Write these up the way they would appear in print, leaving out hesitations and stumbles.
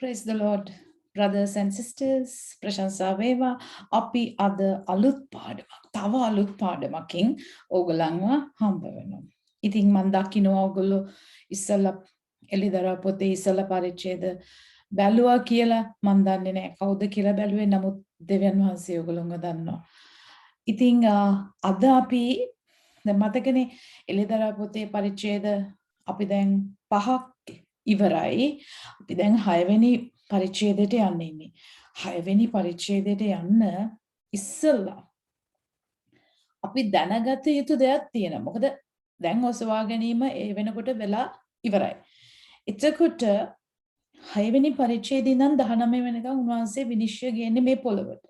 Praise the Lord, brothers and sisters. ප්‍රශංසා වේවා. අපි අද අලුත් පාඩමක්, තව අලුත් පාඩමකින් ඕගලන්ව හම්බ වෙනවා. ඉතින් මම දකිනවා ඕගොල්ලෝ ඉස්සලා එළිදරව් පොතේ ඉස්සලා පරිච්ඡේද බැලුවා කියලා. මම දන්නේ නැහැ කවුද කියලා බැලුවේ. නමුත් දෙවියන් වහන්සේ ඕගොල්ලෝව දන්නවා. ඉතින් අද අපි දැන් මතකනේ එළිදරව් පොතේ පරිච්ඡේද අපි දැන් 5ක් ඉවරයි. අපි දැන් 6 වෙනි පරිච්ඡේදයට යන්නේ ඉන්නේ. 6 වෙනි පරිච්ඡේදයට යන්න ඉස්සෙල්ලා අපි දැනගත යුතු දෙයක් තියෙනවා. මොකද දැන් ඔසවා ගැනීම ඒ වෙනකොට වෙලා ඉවරයි. එතකොට 6 වෙනි පරිච්ඡේදයෙන් ඉඳන් 19 වෙනකම් උන්වහන්සේ විනිශ්චය ගන්නේ මේ පොළවට.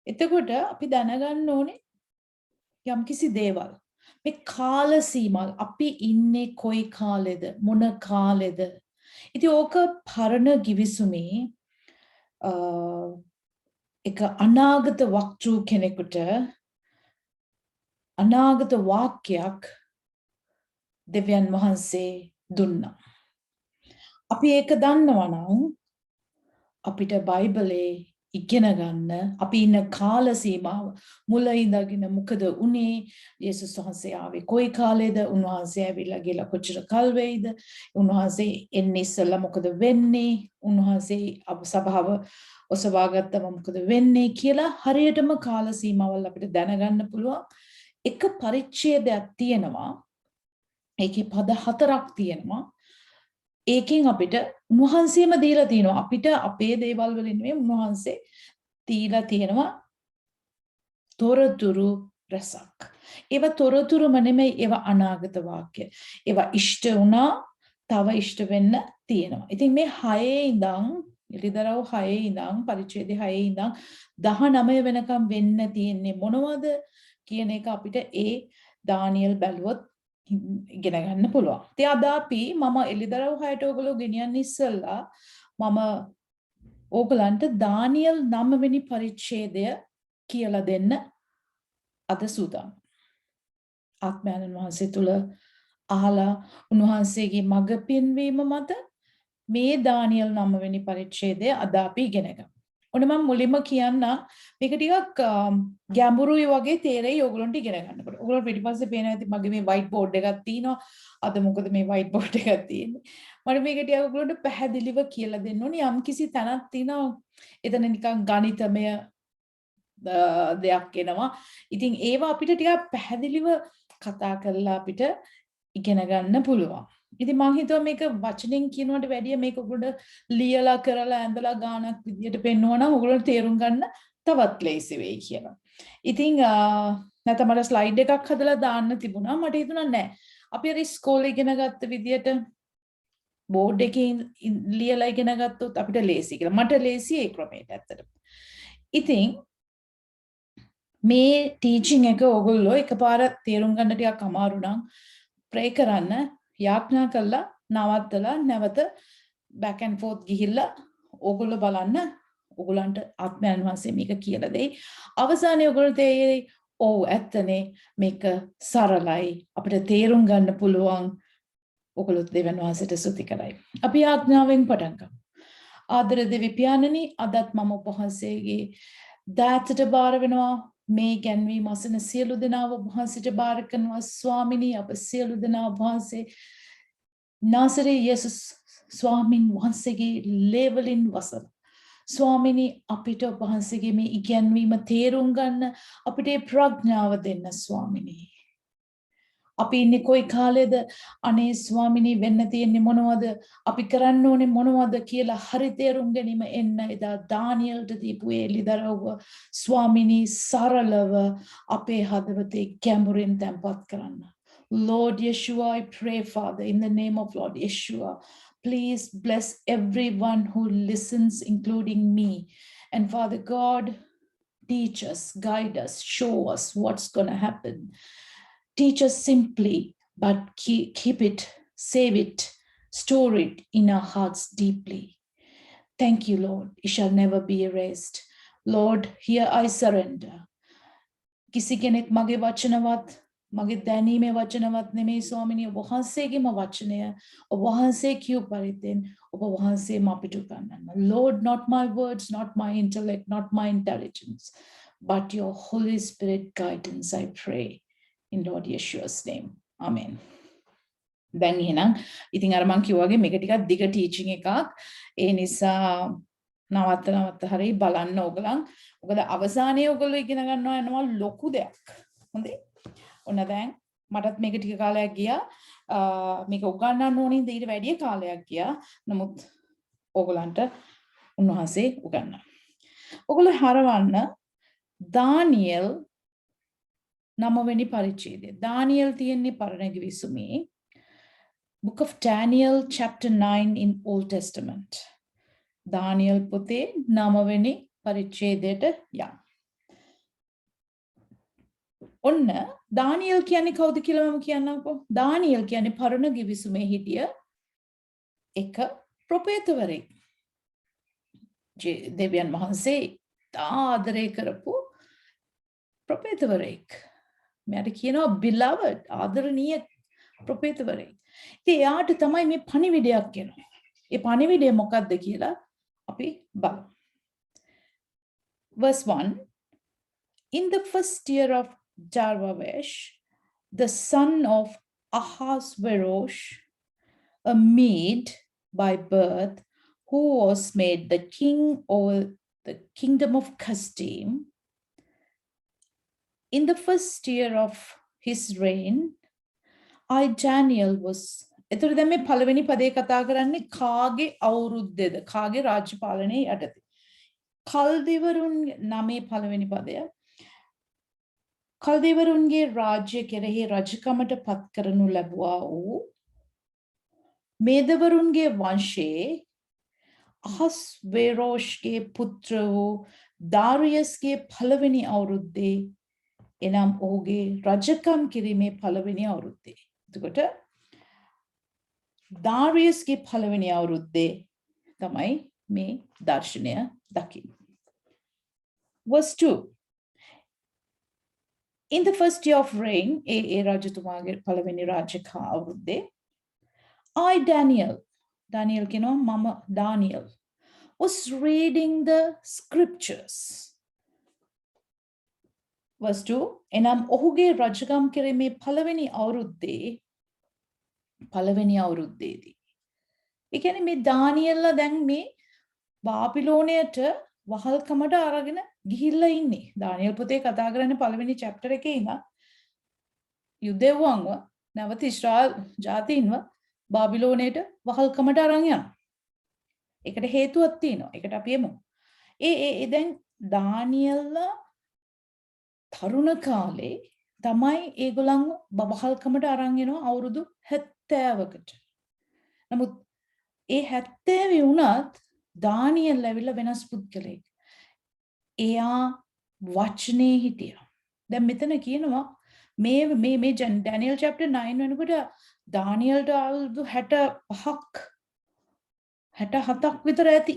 එතකොට අපි දැනගන්න ඕනේ යම්කිසි දේවල්. මේ කාල සීමාව අපි ඉන්නේ කොයි කාලෙද මොන කාලෙද. ඉතින් ඕක පරණ ගිවිසුමේ එක අනාගත වක්තෘ කෙනෙකුට අනාගත වාක්‍යයක් දෙවියන් වහන්සේ දුන්නා. අපි ඒක දන්නවා නම් අපිට බයිබලේ ඉගෙන ගන්න අපි ඉන්න කාල සීමාව මුල ඉඳගෙන මොකද උනේ යේසුස් වහන්සේ ආවේ කොයි කාලේද උන්වහන්සේ ඇවිල්ලා ගිහලා කොච්චර කල් වෙයිද උන්වහන්සේ එන්නේ ඉස්සෙල්ලා මොකද වෙන්නේ උන්වහන්සේ සභාව ඔසවා ගත්තම මොකද වෙන්නේ කියලා හරියටම කාල සීමාවල් අපිට දැනගන්න පුළුවන් එක පරිච්ඡේදයක් තියෙනවා ඒකේ පද 4ක් තියෙනවා ඒකෙන් අපිට උන්වහන්සේම දීලා තියෙනවා අපිට අපේ දේවල් වලින් නෙමෙයි උන්වහන්සේ දීලා තියෙනවා තොරතුරු රසක්. ඒව තොරතුරුම නෙමෙයි ඒව අනාගත වාක්‍ය. ඒව ඉෂ්ට වුණා තව ඉෂ්ට වෙන්න තියෙනවා. ඉතින් මේ 6 ඉඳන් එළිදරව් 6 ඉඳන් පරිච්ඡේදය 6 ඉඳන් 19 වෙනකම් වෙන්න තියෙන්නේ මොනවද කියන එක අපිට ඒ දානියෙල් බැලුවොත් ඉගෙන ගන්න පුළුවන්. ඉතින් අද අපි මම එළිදරව් 6ට ඔයගොල්ලෝ ගෙනියන්න ඉස්සෙල්ලා මම ඕගලන්ට දානියෙල් 9 වෙනි පරිච්ඡේදය කියලා දෙන්න අද සූදානම්. ආත්මයන් වහන්සේ තුල අහලා උන්වහන්සේගේ මඟ පෙන්වීම මත මේ දානියෙල් 9 වෙනි පරිච්ඡේදය අද අපි ඉගෙන ගමු. ඔන්න මම මුලින්ම කියන්න මේක ටිකක් ගැඹුරුයි වගේ තේරෙයි ඔයගොල්ලන්ට ඉගෙන ගන්නකොට. ඔයගොල්ලෝ පිටිපස්සේ පේන ඇති මගේ මේ white board එකක් තියෙනවා. අද මොකද මේ white board එකක් තියෙන්නේ? මම මේක ටිකක් ඔයගොල්ලන්ට පැහැදිලිව කියලා දෙන්න ඕනේ. යම්කිසි තැනක් තියෙනවා. එතන නිකන් ගණිතමය දෙයක් එනවා. ඉතින් ඒවා අපිට ටිකක් පැහැදිලිව කතා කරලා අපිට ඉගෙන ගන්න පුළුවන්. ඉතින් මම හිතුවා මේක වචනෙන් කියනවට වැඩිය මේක ඔයගොල්ලෝ ලියලා කරලා ඇඳලා ගානක් විදියට පෙන්වනවා නම් ඔයගොල්ලෝ තේරුම් ගන්න තවත් ලේසි වෙයි කියලා. ඉතින් නැත්නම් මට ස්ලයිඩ් එකක් හදලා දාන්න තිබුණා. මට හිතුණා නෑ. අපි අර ඉස්කෝලේ ඉගෙන ගත්ත විදියට බෝඩ් එකේ ලියලා ඉගෙන ගත්තොත් අපිට ලේසි කියලා. මට ලේසි ඒ ක්‍රමයට ඇත්තටම. ඉතින් මේ ටීචින් එක ඔයගොල්ලෝ එකපාර තේරුම් ගන්න ටිකක් අමාරු නම් ප්‍රේ කරන්න යාඥා කළා නවත්තලා නැවත back and forth ගිහිල්ලා ඕගොල්ලෝ බලන්න ඕගොල්ලන්ට ආත්මයන් වහන්සේ මේක කියලා දෙයි. අවසානයේ ඕගොල්ලෝ තේරෙයි ඔව් ඇත්තනේ මේක සරලයි අපිට තේරුම් ගන්න පුළුවන්. ඕගොල්ලෝ දෙවියන් වහන්සේට ස්තුති කරයි. අපි ආඥාවෙන් පටන් ගමු. ආදර දෙවි පියාණනි අදත් මම ඔබ වහන්සේගේ දාතට බාර වෙනවා. මේ ගැන්වීම අසන සියලු දෙනාව වහන්සේට බාර කරනවා ස්වාමිනී අප සියලු දෙනා වහන්සේ නාසරේ යේසුස් ස්වාමින් වහන්සේගේ ලේවලින් වසන ස්වාමිනී අපිට වහන්සේගේ මේ ඉගැන්වීම තේරුම් ගන්න අපිට ප්‍රඥාව දෙන්න ස්වාමිනී අපි ඉන්නේ කොයි කාලෙද අනේ ස්වාමිනී වෙන්න තියෙන්නේ මොනවද අපි කරන්න ඕනේ මොනවද කියලා හරි තේරුම් ගැනීම එන්න එදා දානියෙල්ට දීපු එළිදරව්ව ස්වාමිනී සරලව අපේ හදවතේ ගැඹුරින් තැන්පත් කරන්න. Lord Yeshua, I pray, Father, in the name of Lord Yeshua, please bless everyone who listens, including me. And Father God, teach us, guide us, show us what's going to happen. Teach us simply, but keep it, save it, store it in our hearts deeply. Thank you, Lord. It shall never be erased. Lord, here I surrender. Kisi kenek mage vachanawat මගේ දැනීමේ වචනවත් නෙමෙයි ස්වාමිනිය ඔබ වහන්සේගේම වචනය ඔබ වහන්සේ කියු පරිද්දෙන් ඔබ වහන්සේම අපිට උගන්වන්න. Lord, not my words, not my intellect, not my intelligence, but your Holy Spirit guidance, I pray. In Lord Yeshua's name. Amen. දැන් එහෙනම් ඉතින් අර මං කිව්වාගේ මේක ටිකක් දිග ටීචින් එකක්. ඒ නිසා නවත්ත හරි බලන්න ඕගලන්. මොකද අවසානයේ ඔයගොල්ලෝ ඉගෙන ගන්නවා යනවා ලොකු දෙයක්. හොඳේ. ඔන්න දැන් මටත් මේක ටික කාලයක් ගියා. මේක උගන්වන්න ඕනේ ඊට වැඩි කාලයක් ගියා. නමුත් ඕගලන්ට උන්වහන්සේ උගන්වනවා. ඔයගොල්ලෝ හරවන්න දානියෙල් 9 වෙනි පරිච්ඡේදය. දානියෙල් තියෙන්නේ පරණ ගිවිසුමේ. Book of Daniel, chapter 9 in Old Testament. දානියෙල් පොතේ 9 වෙනි පරිච්ඡේදයට යන්න. ඔන්න දානියෙල් කියන්නේ කවුද කියලා මම කියන්නම්කෝ. දානියෙල් කියන්නේ පරණ ගිවිසුමේ හිටිය එක ප්‍රොපේතවරයෙක්. දෙවියන් වහන්සේ ආදරය කරපු ප්‍රොපේතවරයෙක්. මෙයාට කියනවා beloved ආදරණීය ප්‍රොපේතවරයෙක්. ඉතින් එයාට තමයි මේ පණිවිඩයක් කියනවා. ඒ පණිවිඩය මොකක්ද කියලා අපි බලමු. Verse 1. In the first year of Darvavesh, the son of Ahasuerus, a Mede by birth, who was made the king over the kingdom of Kasdim, in the first year of his reign, I Daniel was. එතකොට දැන් මේ පළවෙනි පදේ කතා කරන්නේ කාගේ අවුරුද්දේද? කාගේ රාජ්‍ය පාලනයේ යටතේ? කල්දිවරුන් නමේ පළවෙනි පදය. කල්දිවරුන්ගේ රාජ්‍ය කෙරෙහි රජකමට පත් කරනු ලැබුවා වූ මේදවරුන්ගේ වංශයේ අහස්වේරෝෂ්ගේ පුත්‍ර වූ දාරියස්ගේ පළවෙනි අවුරුද්දේ එනම් ඔහුගේ රජකම් කිරීමේ පළවෙනි අවුරුද්දේ. එතකොට දාරියස්ගේ පළවෙනි අවුරුද්දේ තමයි මේ දර්ශනය දකින්නේ. Verse 2. In the first year of reign, ඒ රජතුමාගේ පළවෙනි රාජ්‍ය අවුරුද්දේ, I Daniel කියනවා මම Daniel was reading the scriptures. Verse 2. එනම් ඔහුගේ රජකම් කිරීමේ පළවෙනි අවුරුද්දේදී. ඒ කියන්නේ මේ දානියෙල්ලා දැන් මේ බාබිලෝනයට වහල්කමට අරගෙන ගිහිල්ලා ඉන්නේ. දානියෙල් පොතේ කතා කරන්නේ පළවෙනි chapter එකේ ඉඳන් යුදෙව්වන්ව නැවත ඊශ්‍රායල් ජාතීන්ව බාබිලෝනයට වහල්කමට අරන් යනවා. ඒකට හේතුවක් තියෙනවා. ඒකට අපි එමු. ඒ දැන් දානියෙල්ලා තරුණ කාලේ තමයි ඒගොල්ලන්ව වහල්කමට අරන් එනවා අවුරුදු 70කට. නමුත් ඒ 70 වුණත් දානියෙල් ඇවිල්ලා වෙනස් පුද්ගලෙක්. එයා වචනේ හිටියා. දැන් මෙතන කියනවා මේ ඩැනියල් chapter 9 වෙනකොට දානියෙල්ට අවුරුදු 67ක් විතර ඇති.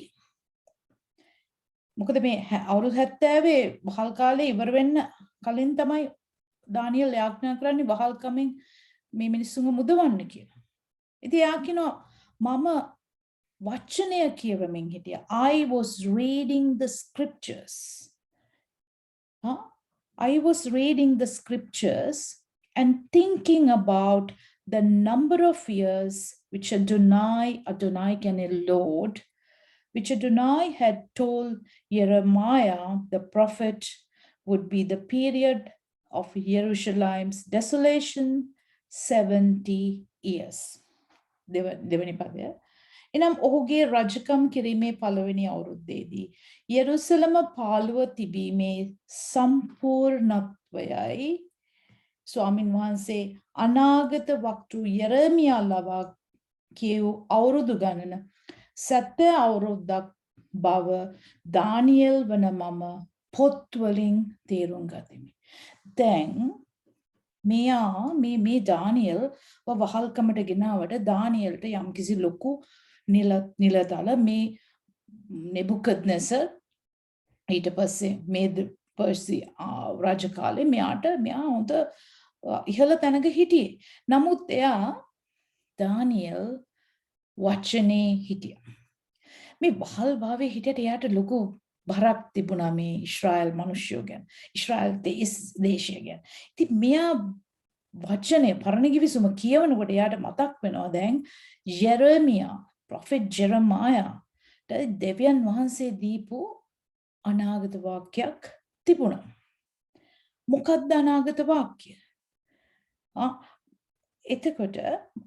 මොකද මේ අවුරුදු 70 වහල් කාලේ ඉවර වෙන්න කලින් තමයි දානියෙල් යාඥා කරන්නේ වහල්කමෙන් මේ මිනිස්සුන්ව මුදවන්න කියලා. ඉතින් එයා කියනවා මම වචනය කියවමින් හිටියා. I was reading the scriptures. I was reading the scriptures and thinking about the number of years which Adonai can Lord, which Adonai had told Jeremiah the prophet would be the period of Jerusalem's desolation 70 years. දෙවනි පදය. එනම් ඔහුගේ රජකම් කිරීමේ පළවෙනි අවුරුද්දේදී යෙරුසලම පාළුව තිබීමේ සම්පූර්ණත්වයයි ස්වාමින් වහන්සේ අනාගත වක්තු යෙරමියා ලවා කියූ අවුරුදු ගණන 70 අවුරුද්දක් බව දානියෙල් වන මම පොත්වලින් තේරුම් ගතිමි. දැන් මෙයා මේ දානියෙල් වහල්කමට ගෙනාවට දානියෙල්ට යම්කිසි ලොකු නිලතල මේ නෙබුකද්නෙසර් ඊට පස්සේ මේ පර්සි රාජ කාලේ මෙයා හොඳ ඉහළ තැනක හිටියේ. නමුත් එයා දානියල් වචනේ හිටියා. මේ වහල් භාවයේ හිටියට එයාට ලොකු බරක් තිබුණා මේ ඊශ්‍රායල් මිනිස්සු ගැන. ඊශ්‍රායල් දේශය ගැන. ඉතින් මෙයා වචනේ පරණ කිවිසුම කියවනකොට එයාට මතක් වෙනවා දැන් යෙරමියා ප්‍රොෆෙට් ජෙරමායා දෙවියන් වහන්සේ දීපු අනාගත වාක්‍යයක් තිබුණා. මොකක්ද අනාගත වාක්‍ය? එතකොට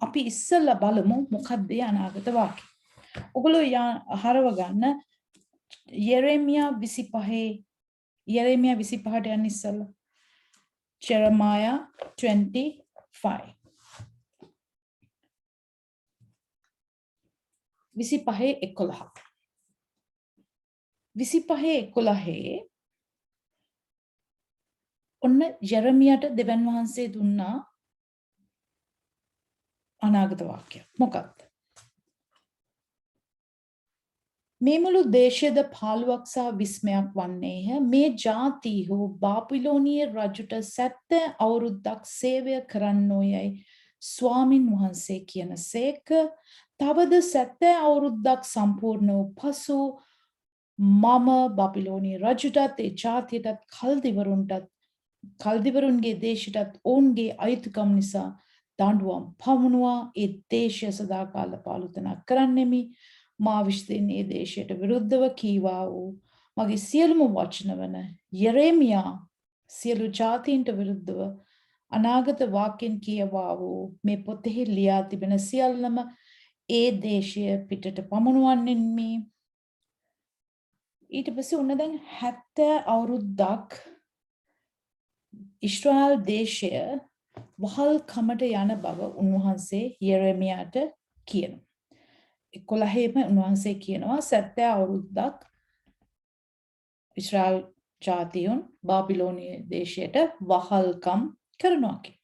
අපි ඉස්සෙල්ලා බලමු මොකක්ද අනාගත වාක්‍ය. ඔගොල්ලෝ හරව ගන්න යෙරෙමියා 25 යෙරෙමියා 25ට යන්න ඉස්සෙල්ලා Jeremiah 25 25:11 ඔන්න ජෙරමියාට දෙවියන් වහන්සේ දුන්නා අනාගත වාක්‍යය. මොකක්ද? මේ මුළු දේශයද පාළුවක් සහ විස්මයක් වන්නේය. මේ ජාතිහු බාබිලෝනීය රජුට 70 අවුරුද්දක් සේවය කරන්නෝයයි ස්වාමින් වහන්සේ කියනසේක. තවද 70 අවුරුද්දක් සම්පූර්ණ වූ පසු මම බාබිලෝනීය රජුටත් ඒ ජාතියටත් කල්දිවරුන්ගේ දේශයටත් ඔවුන්ගේ අයිතිකම් නිසා දඬුවම් පමුණුවා ඒ දේශය සදාකාල පාලුතනක් කරන්නෙමි. මා විශ්දෙන් ඒ දේශයට විරුද්ධව කීවා වූ මගේ සියලුම වචන වන යෙරෙමියා සියලු ජාතීන්ට විරුද්ධව අනාගත වාක්‍යයෙන් කියවා වූ මේ පොතෙහි ලියා තිබෙන සියල්ලම ඒ දේශය පිටට පමුණුවන්නෙමි. ඊට පස්සේ උන්න දැන් 70 අවුරුද්දක් ඊශ්‍රායල් දේශය වහල් කමට යන බව උන්වහන්සේ යෙරෙමියාට කියනවා. 11ෙම උන්වහන්සේ කියනවා 70 අවුරුද්දක් ඊශ්‍රායල් ජාතියුන් බාබිලෝනීය දේශයට වහල්කම් කරනවා කියලා.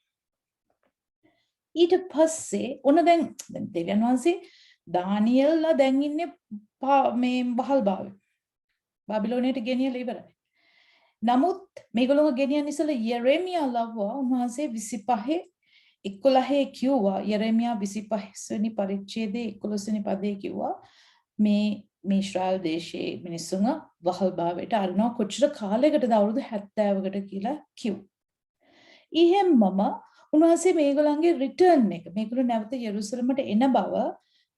ඊට පස්සේ උන දැන් දෙවියන් වහන්සේ දානියෙල්ලා දැන් ඉන්නේ මේ වහල් භාවයේ. බාබිලෝනයට ගෙනියලා ඉවරයි. නමුත් මේගොල්ලෝ ගෙනියන ඉස්සෙල්ලා යෙරෙමියා ලව්වා උන්වහන්සේ 25:11 කිව්වා. යෙරෙමියා 25 වෙනි පරිච්ඡේදයේ 11 වෙනි පදයේ කිව්වා මේ ඊශ්‍රායල් දේශයේ මිනිස්සුන්ව වහල් භාවයට අරනවා කොච්චර කාලයකටද අවුරුදු 70කට කියලා කිව්වා. ඊහෙම්මම උන්වහන්සේ මේගොල්ලන්ගේ රිටර්න් එක මේගොල්ලෝ නැවත යෙරුසලමට එන බව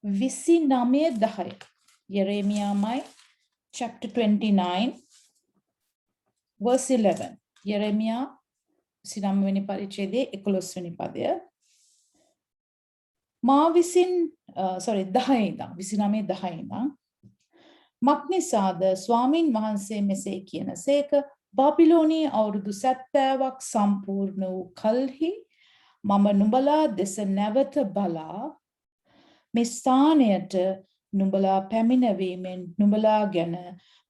29:10 යෙරෙමියාමයි chapter 29 verse 11 යෙරෙමියා 29 වෙනි පරිච්ඡේදයේ 11 වෙනි පදය මා විසින් 10 ඉඳන් 29:10 ඉඳන් මක්නිසාද ස්වාමින් වහන්සේ මෙසේ කියනසේක බාබිලෝනීය අවුරුදු 70ක් සම්පූර්ණ වූ කල්හි මම නුඹලා දෙස නැවත බලා මේ ස්ථානයට නුඹලා පැමිණවීමෙන් නුඹලා ගැන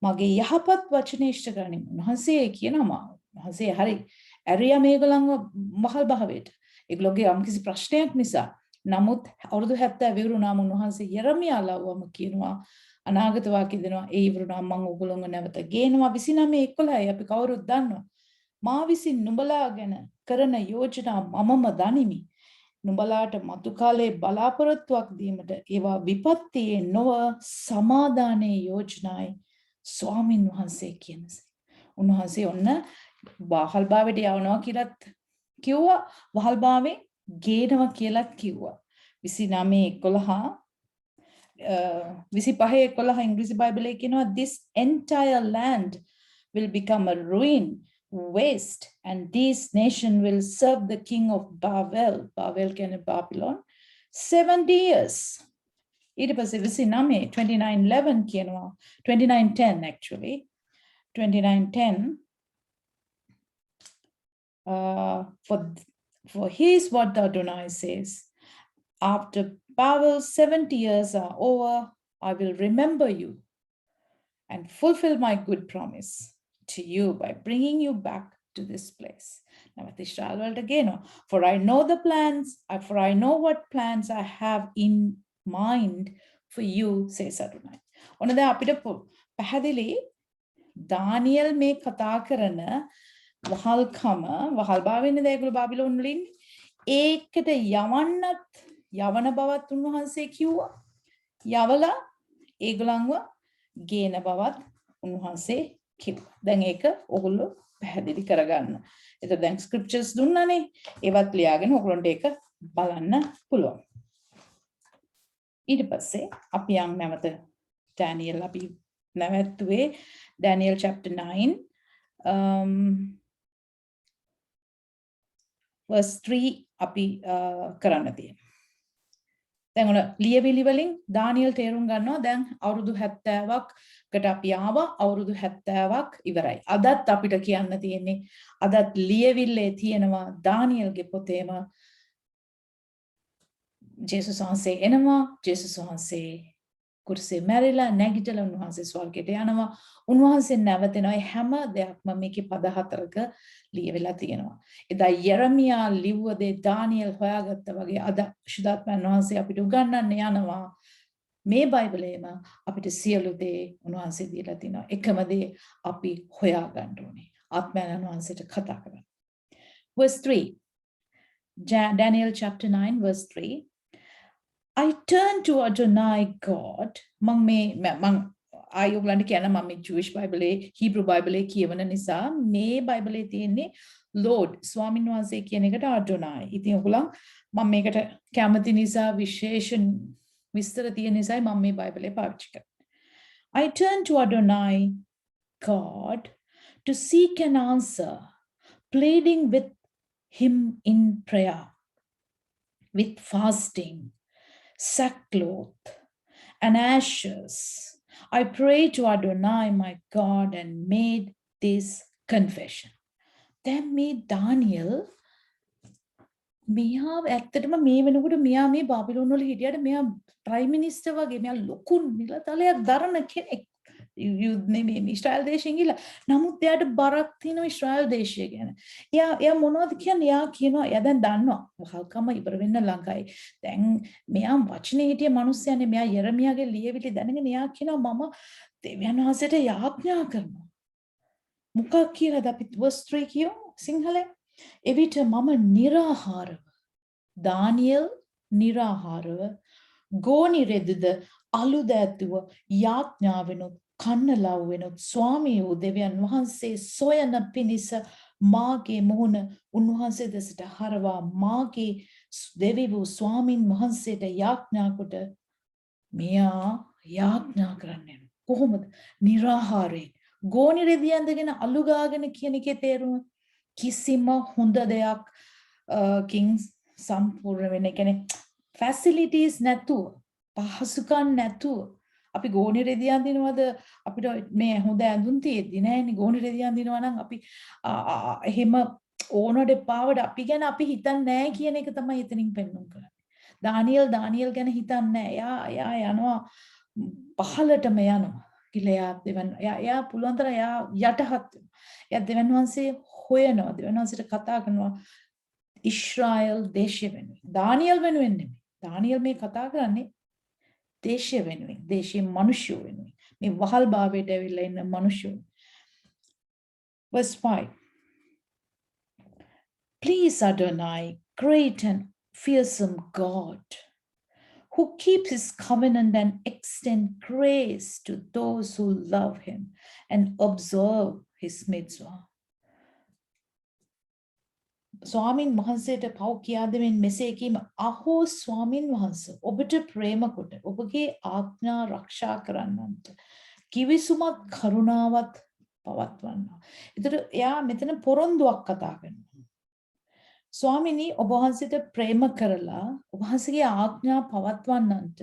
මගේ යහපත් වචනේ ඉෂ්ට කරන්නේ. උන්වහන්සේ කියනවා උන්වහන්සේ හරි ඇරියා මේගොල්ලන්ව මහල් භාවයට. ඒගොල්ලෝගේ යම්කිසි ප්‍රශ්නයක් නිසා. නමුත් අවුරුදු 70 විවරුණාම උන්වහන්සේ යෙරමියා ලව්වම කියනවා අනාගත වාක්‍ය දෙනවා ඒ ඉවරුණාම මම ඕගොල්ලෝව නැවත ගේනවා 29:11 අපි කවුරුත් දන්නවා. මා විසින් නුඹලා ගැන කරන යෝජනා මමම දනිමි. නුඹලාට මතු කාලේ බලාපොරොත්තුවක් දීමට ඒවා විපත්තියේ නොව සමාදානයේ යෝජනායි ස්වාමින් වහන්සේ කියනසේ. උන්වහන්සේ ඔන්න වහල් භාවයට යවනවා කියලාත් කිව්වා වහල් භාවේ ගේනවා කියලාත් කිව්වා. 25:11 ඉංග්‍රීසි බයිබලයේ කියනවා this entire land will become a ruin waste and this nation will serve the king of Babel කියන්නේ Babylon 70 years. ඊට පස්සේ 29:11 කියනවා 29:10 actually 29:10 for here's what the Adonai says after Babel's 70 years are over I will remember you and fulfill my good promise to you by bringing you back to this place. Now, Israel again, for I know the plans, for I know what plans I have in mind for you, says Adonai. ඔන්න දැන් අපිට පැහැදිලි දානියෙල් මේ කතා කරන වහල්කම වහල් භාවයෙන් ඒගොල්ලෝ බාබිලෝන් වල ඉන්නේ. ඒකට යවන බවත් උන්වහන්සේ කිව්වා. යවලා ඒගොල්ලන්ව ගේන බවත් උන්වහන්සේ කිව්වා. දැන් ඒක ඕගොල්ලෝ පැහැදිලි කරගන්න. එතකොට දැන් ස්ක්‍රිප්චර්ස් දුන්නානේ. ඒවත් ලියාගෙන ඕගොල්ලන්ට ඒක බලන්න පුළුවන්. ඊට පස්සේ අපි යන් නැවත ඩැනියෙල් අපි නැවතුවේ ඩැනියෙල් chapter 9 verse 3 අපි කරන්න තියෙනවා. දැන් ඔන ලියවිලි වලින් දානියෙල් තේරුම් ගන්නවා දැන් අවුරුදු 70කට අපි ආවා අවුරුදු 70ක් ඉවරයි. අදත් අපිට කියන්න තියෙන්නේ අදත් ලියවිල්ලේ තියෙනවා දානියෙල්ගේ පොතේම ජේසුස් වහන්සේ එනවා ජේසුස් වහන්සේ කුරුසේ මැරිලා නැගිටලා උන්වහන්සේ ස්වර්ගයට යනවා උන්වහන්සේ නැවතෙනවා හැම දෙයක්ම මේකේ පද 4ක ලියවිලා තියෙනවා. එදා යෙරමියා ලිව්වදේ දානියෙල් හොයාගත්තා වගේ අද ශුද්ධාත්මයන් වහන්සේ අපිට උගන්වන්න යනවා මේ බයිබලයේම අපිට සියලු දේ උන්වහන්සේ දීලා තිනවා. එකම දේ අපි හොයාගන්න ඕනේ. ආත්මයන් වහන්සේට කතා කරන්න. Verse 3 Daniel chapter 9 verse 3 I turn to Adonai God. මම ආයෝගලන්ට කියන මම Jewish Bible Hebrew Bible කියවන නිසා මේ බයිබලේ තියෙන්නේ Lord ස්වාමීන් වහන්සේ කියන එකට Adonai. ඉතින් ඔයගොල්ලන් මම මේකට කැමති නිසා විශේෂ විස්තර තියෙන නිසායි මම මේ බයිබලේ පාවිච්චි කරන්නේ. I turn to Adonai God to seek an answer, pleading with him in prayer, with fasting, sackcloth and ashes. I prayed to Adonai my God and made this confession. Then me Daniel මෙයා ඇත්තටම මේ වෙනකොට මෙයා මේ බාබිලෝන් වල හිටියට මෙයා prime minister වගේ මෙයා ලොකු නිලතලයක් දරන කෙනෙක් යුද්ධනේ මේ ඊශ්‍රායල් දේශයෙන් ගිහලා නමුත් එයාට බරක් තියෙනවා ඊශ්‍රායල් දේශය ගැන. එයා මොනවද කියන්නේ? එයා කියනවා එයා දැන් දන්නවා වහල්කම ඉවර වෙන්න ළඟයි. දැන් මෙයා වචනේ හිටිය මිනිස්සයනේ මෙයා යෙරමියාගේ ලියවිලි දැනගෙන එයා කියනවා මම දෙවියන් වහන්සේට යාඥා කරනවා. මොකක් කියලාද අපි verse 3 කියමු සිංහලෙන්. එවිට මම निराहारව දානියෙල් निराहारව ගෝනි රෙද්ද අලුද ඇතුව යාඥාවෙනුත් කන්නලව් වෙනුත් ස්වාමී වූ දෙවියන් වහන්සේ සොයන පිණිස මාගේ මුහුණ උන්වහන්සේ දෙසට හරවා මාගේ දෙවි වූ ස්වාමින් වහන්සේට යාඥා කොට මෙයා යාඥා කරන්නේ කොහොමද? निराहारයෙන් ගෝනි රෙදි ඇඳගෙන අලු ගාගෙන කියන එකේ තේරුම කිසිම හොඳ දෙයක් කිං සම්පූර්ණ වෙන්නේ කියන්නේ facilities නැතුව පහසුකම් නැතුව අපි ගෝනි රෙදි අඳිනවද අපිට මේ හොඳ ඇඳුම් තියෙද්දි නෑනේ ගෝනි රෙදි අඳිනවා නම් අපි එහෙම ඕනඩ පාවඩ අපි ගැන අපි හිතන්නේ නෑ කියන එක තමයි එතනින් පෙන්වන්න කරන්නේ. දානියෙල් ගැන හිතන්නේ නෑ. එයා යනවා පහලටම යනවා. කියලා එයා පුළුවන් තරම් එයා යටහත් වෙනවා. එයා දෙවියන් වහන්සේ හොයනවා. දෙවියන් වහන්සේට කතා කරනවා ඊශ්‍රායල් දේශය වෙනුවෙන්. දානියෙල් වෙනුවෙන් නෙමෙයි. දානියෙල් මේ කතා කරන්නේ දේශය වෙනුවෙන්. දේශයේ මිනිස්සු වෙනුවෙන්. මේ වහල් භාවයට ඇවිල්ලා ඉන්න මිනිස්සු. Verse 5 Please Adonai, great and fearsome God, who keeps his covenant and extend grace to those who love him and observe his mitzvah. ස්වාමින් වහන්සේට පව් කියා දෙමින් මෙසේ කීම අහෝ ස්වාමින් වහන්සේ ඔබට ප්‍රේම කොට ඔබගේ ආඥා ආරක්ෂා කරන්නන්ට කිවිසුමත් කරුණාවත් පවත්වන්නා. ඒතර එයා මෙතන පොරොන්දුවක් කතා කරනවා. ස්වාමිනී ඔබ වහන්සේට ප්‍රේම කරලා ඔබ වහන්සේගේ ආඥා පවත්වන්නන්ට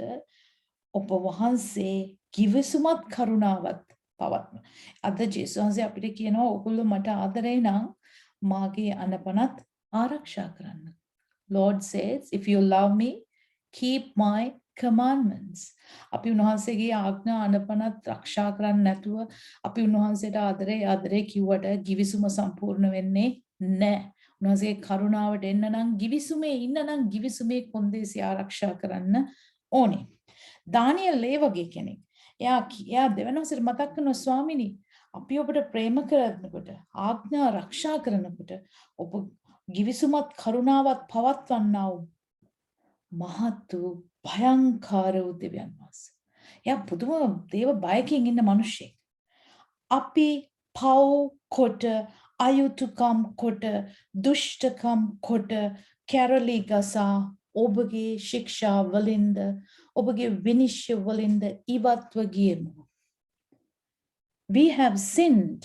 ඔබ වහන්සේ කිවිසුමත් කරුණාවත් පවත්වන. අද ජේසුස් වහන්සේ අපිට කියනවා ඔයගොල්ලෝ මට ආදරේ නම් මාගේ අනපනත් ආරක්ෂා කරන්න. Lord says, if you love me, keep my commandments. අපි උන්වහන්සේගේ ආඥා අනපනත් ආරක්ෂා කරන්න නැතුව අපි උන්වහන්සේට ආදරේ කිව්වට givisuma සම්පූර්ණ වෙන්නේ නැහැ. උන්වහන්සේගේ කරුණාවට එන්න නම් givisumේ ඉන්න නම් givisumේ කොන්දේසි ආරක්ෂා කරන්න ඕනේ. දානියෙල් ඒ වගේ කෙනෙක්. එයා දෙවියන් වහන්සේට මතක් කරනවා ස්වාමිනී අපි ඔබට ප්‍රේම කරනකොට ආඥා ආරක්ෂා කරනකොට ඔබ givisුමත් කරුණාවත් පවත්වන්නා වූ මහත් වූ භයංකාර වූ දෙවියන් වහන්සේ. එයා පුදුම දේව බයකින් ඉන්න මිනිහෙක්. අපි පව් කොට අයුතුකම් කොට දුෂ්ටකම් කොට කැරලි ගසා ඔබගේ ශික්ෂා වලින්ද ඔබගේ විනිශ්චය වලින්ද ඉවත්ව ගියෙමු. We have sinned,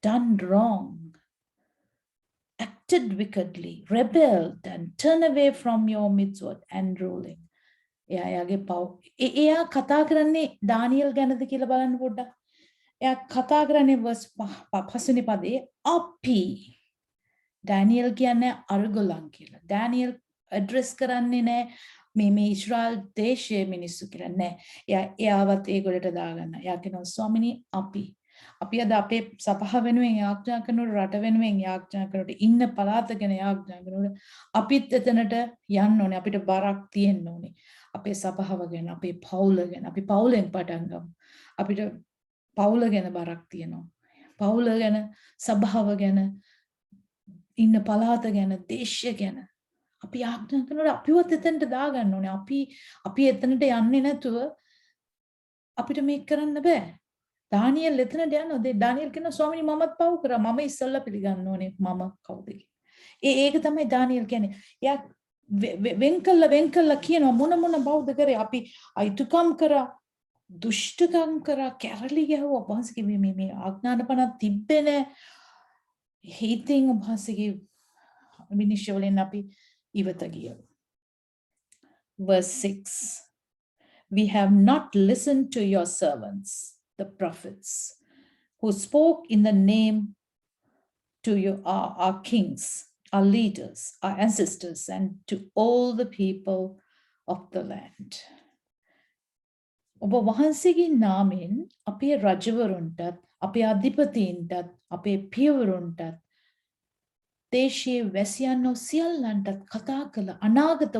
done wrong, acted wickedly, rebelled and turned away from your mitzvot and ruling. එයාගේ පව් එයා කතා කරන්නේ දානියෙල් ගැනද කියලා බලන්න පොඩ්ඩක්. එයා කතා කරන්නේ verse 5 වෙනි පදේ අපි ඩැනියෙල් කියන්නේ අර්ගොලන් කියලා. ඩැනියෙල් ඇඩ්‍රස් කරන්නේ නැහැ මේ ඊශ්‍රායල් දේශයේ මිනිස්සු කියලා නෑ. එයාවත් ඒගොල්ලට දාගන්න. එයා කියනවා ස්වාමිනී අපි අද අපේ සභාව වෙනුවෙන් යාඥා කරනකොට රට වෙනුවෙන් යාඥා කරනකොට ඉන්න පළාත ගැන යාඥා කරනකොට අපිත් එතනට යන්න ඕනේ. අපිට බරක් තියෙන්න ඕනේ. අපේ සභාව ගැන, අපේ පවුල ගැන. අපි පවුලෙන් පටන් ගමු. අපිට පවුල ගැන බරක් තියෙනවා. පවුල ගැන, සභාව ගැන, ඉන්න පළාත ගැන, දේශය ගැන අපි යාඥා කරනකොට අපිවත් එතනට දාගන්න ඕනේ. අපි එතනට යන්නේ නැතුව අපිට මේක කරන්න බෑ. දානියෙල් එතනට යනවා. දානියෙල් කියන ස්වාමීනි මමත් පව් කරා. මම ඉස්සල්ලා පිළිගන්න ඕනේ මම කවුද කියලා. ඒක තමයි දානියෙල් කියන්නේ. එයා වෙන් කළා කියනවා මොන බෞද්ධ කරේ අපි අයිතුකම් කරා දුෂ්ටකම් කරා කැරලි ගැහුවා. වහන්සේගේ මේ ආඥානපනක් තිබ්බේ නැහැ. හිතින් වහන්සේගේ විනිශ්චය වලින් අපි ඉවත ගියා. Verse 6. We have not listened to your servants, the prophets, who spoke in the name to you, our kings, our leaders, our ancestors, and to all the people of the land. ඔබ වහන්සේගේ නාමයෙන් අපේ රජවරුන්ටත්, අපේ අධිපතීන්ටත්, අපේ පියවරුන්ටත්, දේශයේ වැසියන්ව සියල්ලන්ටත් කතා කළ අනාගත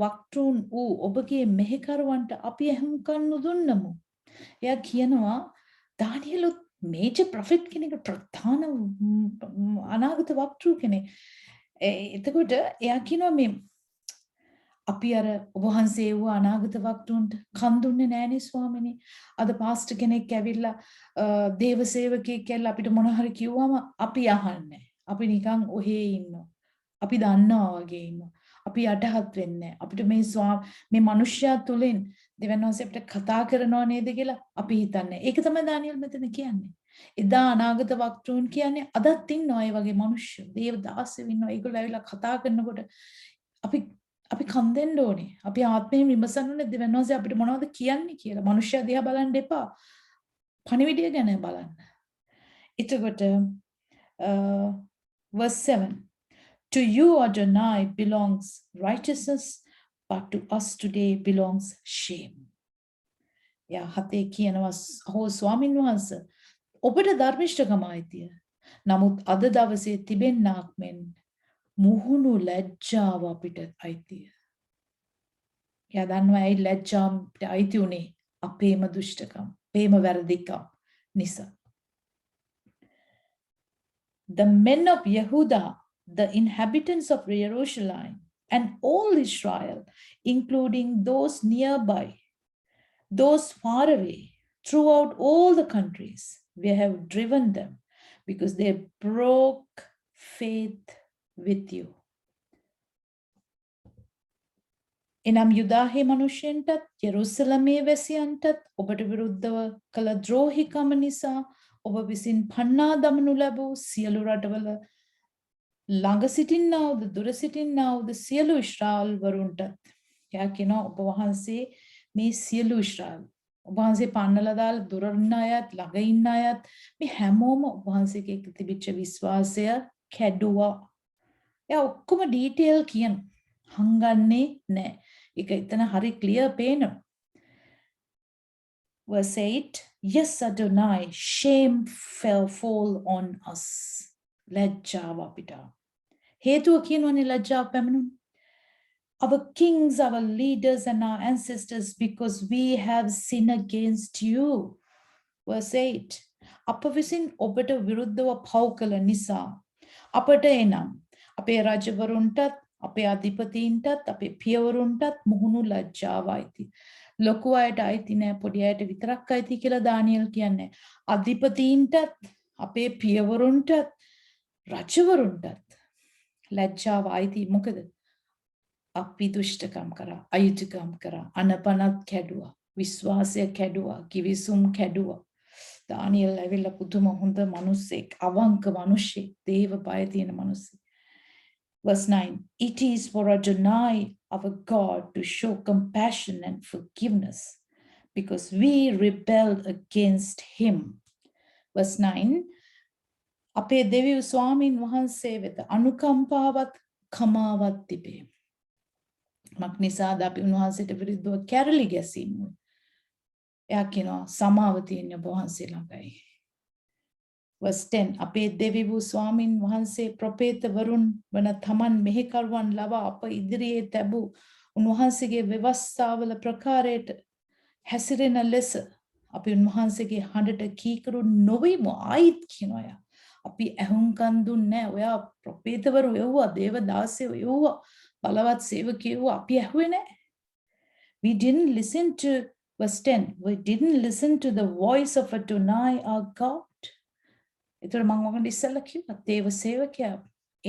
වක්තෘන් වූ ඔබගේ මෙහෙකරුවන්ට අපි ඇහුම්කන් නොදුන්නමු. එයා කියනවා දානියෙලුත් මේජර් ප්‍රොෆෙට් කෙනෙක්, ප්‍රධාන අනාගත වක්තෘ කෙනෙක්. එතකොට එයා කියනවා මේ අපි අර ඔබ වහන්සේ වූ අනාගත වක්තෘන්ට කන් දුන්නේ නෑනේ ස්වාමිනේ. අද පාස්ටර් කෙනෙක් ඇවිල්ලා දේව සේවකයෙක් කියලා අපිට මොන හරි කිව්වම අපි අහන්නේ. අපි නිකන් ඔහේ ඉන්නවා. අපි දන්නවා වගේ ඉන්නවා. අපි යටහත් වෙන්නේ. අපිට මේ මිනිස්යා තුලින් දෙවියන් වහන්සේ අපිට කතා කරනව නේද කියලා අපි හිතන්නේ. ඒක තමයි දානියෙල් මෙතන කියන්නේ. එදා අනාගත වක්තෘන් කියන්නේ අදත් ඉන්නවා ඒ වගේ මිනිස්සු. දේව දාසයෝ ඉන්නවා. ඒගොල්ලෝ ඇවිල්ලා කතා කරනකොට අපි කන් දෙන්න ඕනේ. අපි ආත්මයෙන් විමසන්න ඕනේ දෙවියන් වහන්සේ අපිට මොනවද කියන්නේ කියලා. මිනිස්සයා දිහා බලන්න එපා. පණිවිඩය ගැන බලන්න. එතකොට verse 7. To you, Adonai, belongs righteousness, but to us today belongs shame. යා හතේ කියනවා අහෝ ස්වාමින් වහන්සේ ඔබට ධර්මිෂ්ඨකම අයිතිය. නමුත් අද දවසේ තිබෙන්නාක් මෙන් මුහුණු ලැජ්ජාව අපිට අයිතිය. යා දන්නවා ඒ ලැජ්ජාවට අයිති උනේ අපේම දුෂ්ටකම්, අපේම වැරදිකම් නිසා. The men of Yehuda, the inhabitants of Jerusalem, and all Israel, including those nearby, those far away, throughout all the countries, we have driven them because they broke faith with you. එනම් යුදාහේ මනුෂ්‍යයන්ටත් යෙරුසලමේ වැසියන්ටත් ඔබට විරුද්ධව කළ ද්‍රෝහිකම නිසා ඔබ විසින් පන්නා දමනු ලැබූ සියලු රටවල ළඟ සිටින්නා වූ දුර සිටින්නා වූ සියලු ඊශ්‍රායල් වරුන්ටත් එයා කියනවා ඔබ වහන්සේ මේ සියලු ඊශ්‍රායල් ඔබ වහන්සේ පන්නලා දාලා දුර ඉන්න අයත් ළඟ ඉන්න අයත් මේ හැමෝම ඔබ වහන්සේගේ තිබිච්ච විශ්වාසය කැඩුවා. එයා ඔක්කොම ඩීටේල් කියන හංගන්නේ නැහැ. ඒක එතන හරි ක්ලියර් පේනවා. Verse 8. Yes, Adonai, shame fall on us. ලැජ්ජාව අපිට. හේතුව කියනවනේ ලැජ්ජාව පැමිණුනේ. Our kings, our leaders and our ancestors, because we have sinned against you. verse 8. අප විසින් ඔබට විරුද්ධව පව් කළ නිසා අපට එනම් අපේ රජවරුන්ටත් අපේ අධිපතීන්ටත් අපේ පියවරුන්ටත් මුහුණු ලැජ්ජාව අයිති. ලොකු අයට අයිති නෑ, පොඩි අයට විතරක් අයිති කියලා දානියෙල් කියන්නේ. අධිපතීන්ටත් අපේ පියවරුන්ටත් රජවරුන්ටත් ලැජ්ජාව අයිති. මොකද අපි දුෂ්ටකම් කරා, අයුතුකම් කරා, අනපනත් කැඩුවා, විශ්වාසය කැඩුවා, කිවිසුම් කැඩුවා. දානියෙල් ඇවිල්ලා පුදුම හොඳ මිනිස්සෙක්, අවංක මිනිස්සෙක්, දේව බය තියෙන මිනිස්සෙක්. Verse 9, it is for Adonai our God to show compassion and forgiveness because we rebelled against him. Verse 9, අපේ දෙවියන් ස්වාමීන් වහන්සේ වෙත අනුකම්පාවත් කමාවත් තිබේ. මක්නිසාද අපි උන්වහන්සේට විරුද්ධව කැරලි ගැසීමු. එයා කියනවා සමාව තියෙන ඔබ වහන්සේ ළඟයි. Verse 10, අපේ දෙවියන් ස්වාමීන් වහන්සේ ප්‍රොපේතවරුන් වන තමන් මෙහෙකරුවන් ලවා අප ඉදිරියේ තැබූ උන්වහන්සේගේ ව්‍යවස්ථාවල ප්‍රකාරයට හැසිරෙන ලෙස අපි උන්වහන්සේගේ හඬට කීකරු නොවෙමු. ආයිත් කියනවා අපි ඇහුම්කන් දුන්නේ නැහැ. ඔයා ප්‍රොපේතවරු එව්වා, දේවදාසයෝ එව්වා, බලවත් සේවකයෝ අපි ඇහුවේ නැහැ. We didn't listen to, verse 10, we didn't listen to the voice of Adonai our God. ඒතර මම ඔයගොල්ලන්ට ඉස්සෙල්ලා කිව්වා දේව සේවකයා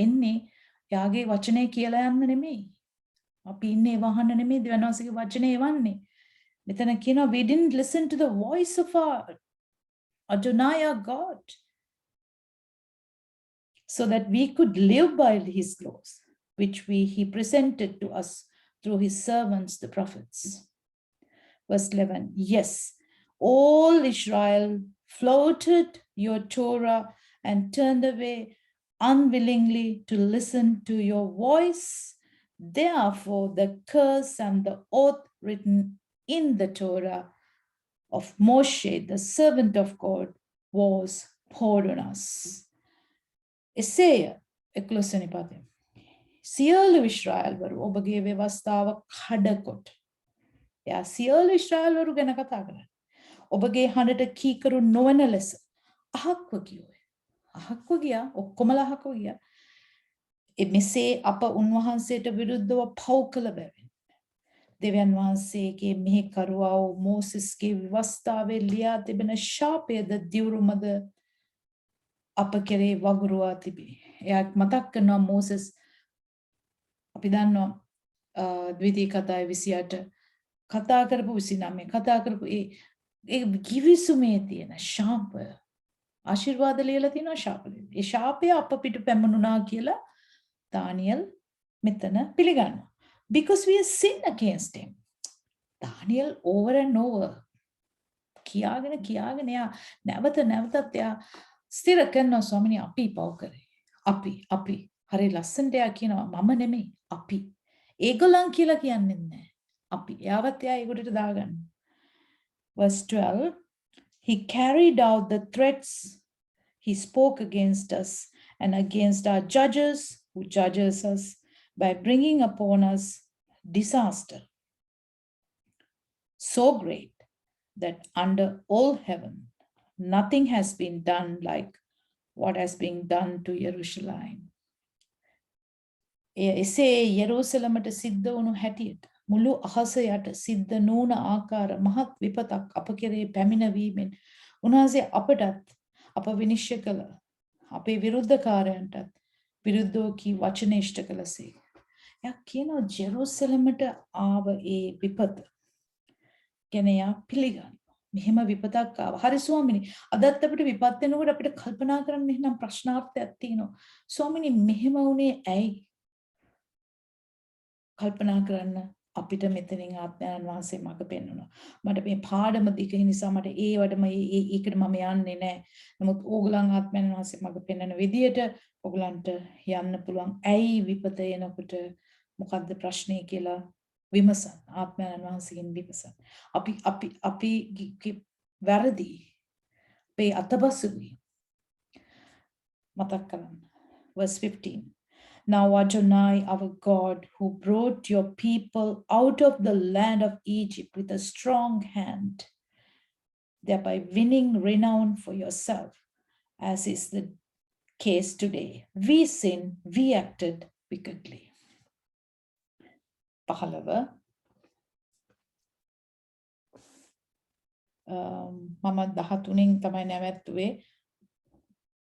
එන්නේ යාගේ වචනේ කියලා යන්න නෙමෙයි. අපි ඉන්නේ වහන්න නෙමෙයි දෙවනවාසගේ වචනේ එවන්නේ. මෙතන කියනවා we didn't listen to the voice of our Adonai our God so that we could live by his laws which he presented to us through his servants the prophets. Verse 11, yes, all Israel floated your Torah and turned away unwillingly to listen to your voice. Therefore, the curse and the oath written in the Torah of Moshe, the servant of God, was poured on us. Isaiah, එක්ලොස්වෙනි පදය. සියලු ඉස්රායල් වරු ඔබගේ ව්‍යවස්ථාව කඩකොට. එයා සියලු ඉස්රායල් වරු ගැන කතා කරන්නේ. ඔබගේ හඬට කීකරු නොවන ලෙස අහක්ව කිව්වේ. අහක්ව ගියා, ඔක්කොමලා අහක්ව ගියා. මෙසේ අප උන්වහන්සේට විරුද්ධව පව් කළ බැවින් දෙවියන් වහන්සේගේ මෙහෙකරුවා වූ මෝසෙස්ගේ ව්‍යවස්ථාවේ ලියා තිබෙන ශාපයද දිවුරුමද අප කෙරේ වගුරුවා තිබේ. එයා මතක් කරනවා මෝසෙස් අපි දන්නවා ද්විතීය කතාවේ 28 කතා කරපු 29 කතා කරපු ඒ කිවිසුමේ තියෙන ශාපය ආශිර්වාද ලියලා තියෙනවා ශාපය. ඒ ශාපය අප පිට පැමුණුනා කියලා දානියෙල් මෙතන පිළිගන්නවා. Because we have sinned against him. දානියෙල් over and over කියාගෙන යා නැවතත් යා ස්ථිර කරනවා ස්වාමිනේ අපි පව් කරේ. අපි හරි ලස්සනට යා කියනවා මම නෙමෙයි අපි. ඒගොල්ලන් කියලා කියන්නේ නැහැ. අපි. යාවත් යා ඒකට දාගන්න. Verse 12, he carried out the threats he spoke against us and against our judges who judges us by bringing upon us disaster so great that under all heaven nothing has been done like what has been done to Jerusalem. එසේ යෙරුසලමට සිද්ධ වුණු හැටියට මුළු අහස යට සිද්ධ නොවන ආකාර මහත් විපතක් අප කෙරේ පැමිණවීමෙන් උන්වහන්සේ අපටත් අප විනිශ්චය කළ අපේ විරුද්ධකාරයන්ටත් විරුද්ධව කී වචන ඉෂ්ට කළසේ. එයා කියනවා ජෙරුසලමට ආව ඒ විපත ගැන එයා පිළිගන්නවා. මෙහෙම විපතක් ආවා. හරි ස්වාමිනී, අදත් අපිට විපත් වෙනකොට අපිට කල්පනා කරන්න එහෙනම් ප්‍රශ්නාර්ථයක් තියෙනවා. ස්වාමිනී මෙහෙම වුණේ ඇයි? කල්පනා කරන්න අපිට මෙතනින් ආත්මයන් වහන්සේ මඟ පෙන්වනවා. මට මේ පාඩම දිග නිසා මට ඒවටම ඒකට මම යන්නේ නැහැ. නමුත් ඕගලන් ආත්මයන් වහන්සේ මඟ පෙන්වන විදියට ඕගලන්ට යන්න පුළුවන්. ඇයි විපත එනකොට මොකද්ද ප්‍රශ්නේ කියලා විමසන්න. ආත්මයන් වහන්සේගෙන් විමසන්න. අපි වැරදි අපේ අතපසුයි මතක් කරන්න. Verse 15. Now Adonai, our God, who brought your people out of the land of Egypt with a strong hand, thereby winning renown for yourself, as is the case today. We sinned, we acted wickedly. Pahalava. මම 13න් තමයි නැවැත්තුවේ.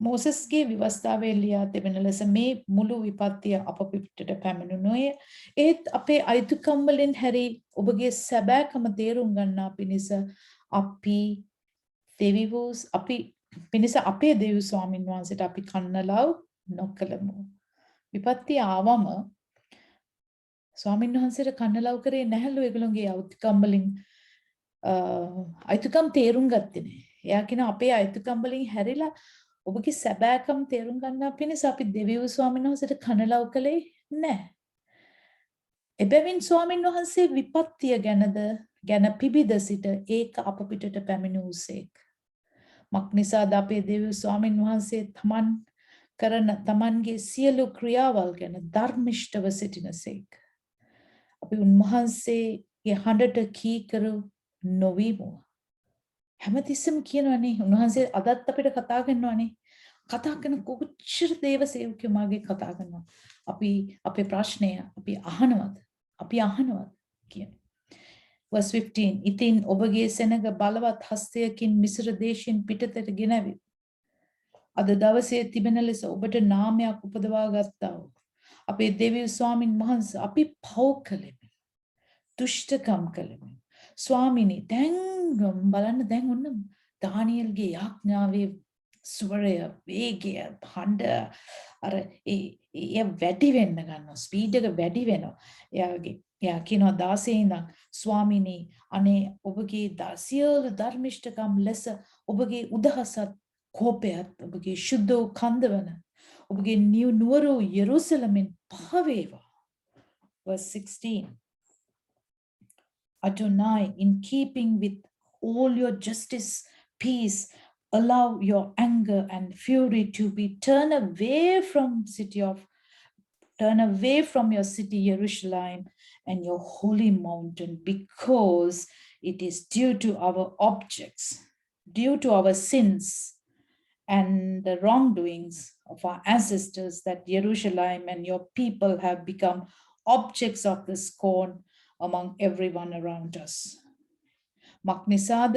මෝසස්ගේ විවස්ථාවේ ලියා තිබෙන ලෙස මේ මුළු විපත්තිය අප පිටට පැමිණුණෝය. ඒත් අපේ අයිතිකම් වලින් හැරි ඔබගේ සැබෑකම තේරුම් ගන්නා පිණිස අපි අපේ දෙවි ස්වාමින් වහන්සේට අපි කන්නලව් නොකළමු. විපත්තිය ආවම ස්වාමින් වහන්සේට කන්නලව් කරේ නැහැලු ඒගොල්ලෝගේ අයිතිකම් වලින් අයිතිකම් තේරුම් ගත්තේ නැහැ. එයා කියන අපේ අයිතිකම් වලින් හැරිලා ඔබගේ සැබෑකම් තේරුම් ගන්නා පිණිස අපි දෙවියෝ ස්වාමීන් වහන්සේට කනලව් කළේ නැහැ. එබැවින් ස්වාමීන් වහන්සේ විපත්තිය ගැන පිබිද සිට ඒක අප පිටට පැමිණුසේක්. මක්නිසාද අපේ දෙවියෝ ස්වාමීන් වහන්සේ තමන්ගේ සියලු ක්‍රියාවල් ගැන ධර්මිෂ්ඨව සිටිනසේක්. අපි උන්වහන්සේගේ හඬට කීකරු නොවීමු. හැමතිස්සෙම කියනවනේ උන්වහන්සේ අදත් අපිට කතා කරනවනේ. කතා කරන කොච්චර දේව සේවකයෝ මාගේ කතා කරනවා. අපි අපේ ප්‍රශ්නය අපි අහනවද කියන. verse 15 ඉතින් ඔබගේ සෙනඟ බලවත් හස්තයකින් මිස්ර දේශයෙන් පිටතට ගෙනවි. අද දවසේ තිබෙන ලෙස ඔබට නාමයක් උපදවා ගත්තා වූ අපේ දෙවියන් ස්වාමින් වහන්සේ අපි පව් කළෙමු. දුෂ්ටකම් කළෙමු. ස්වාමිනී දැන් බලන්න දැන් ඔන්න දානියෙල්ගේ යාඥාවේ ස්වරය වේගය හඬ අර ඒ වැඩි වෙන්න ගන්නවා ස්පීඩ් එක වැඩි වෙනවා එයා කියනවා 16 ඉඳන් ස්වාමිනී අනේ ඔබගේ සියලු ධර්මිෂ්ඨකම් ලෙස ඔබගේ උදහසත් කෝපයත් ඔබගේ ශුද්ධ වූ කන්දවන ඔබගේ නුවර යෙරුසලමෙන් පහවේවා. verse 16 Adonai, in keeping with all your justice, peace, allow your anger and fury to be turned away from your city, Jerusalem, and your holy mountain, because it is due to our sins and the wrongdoings of our ancestors that Jerusalem and your people have become objects of the scorn among everyone around us. මක්නිසාද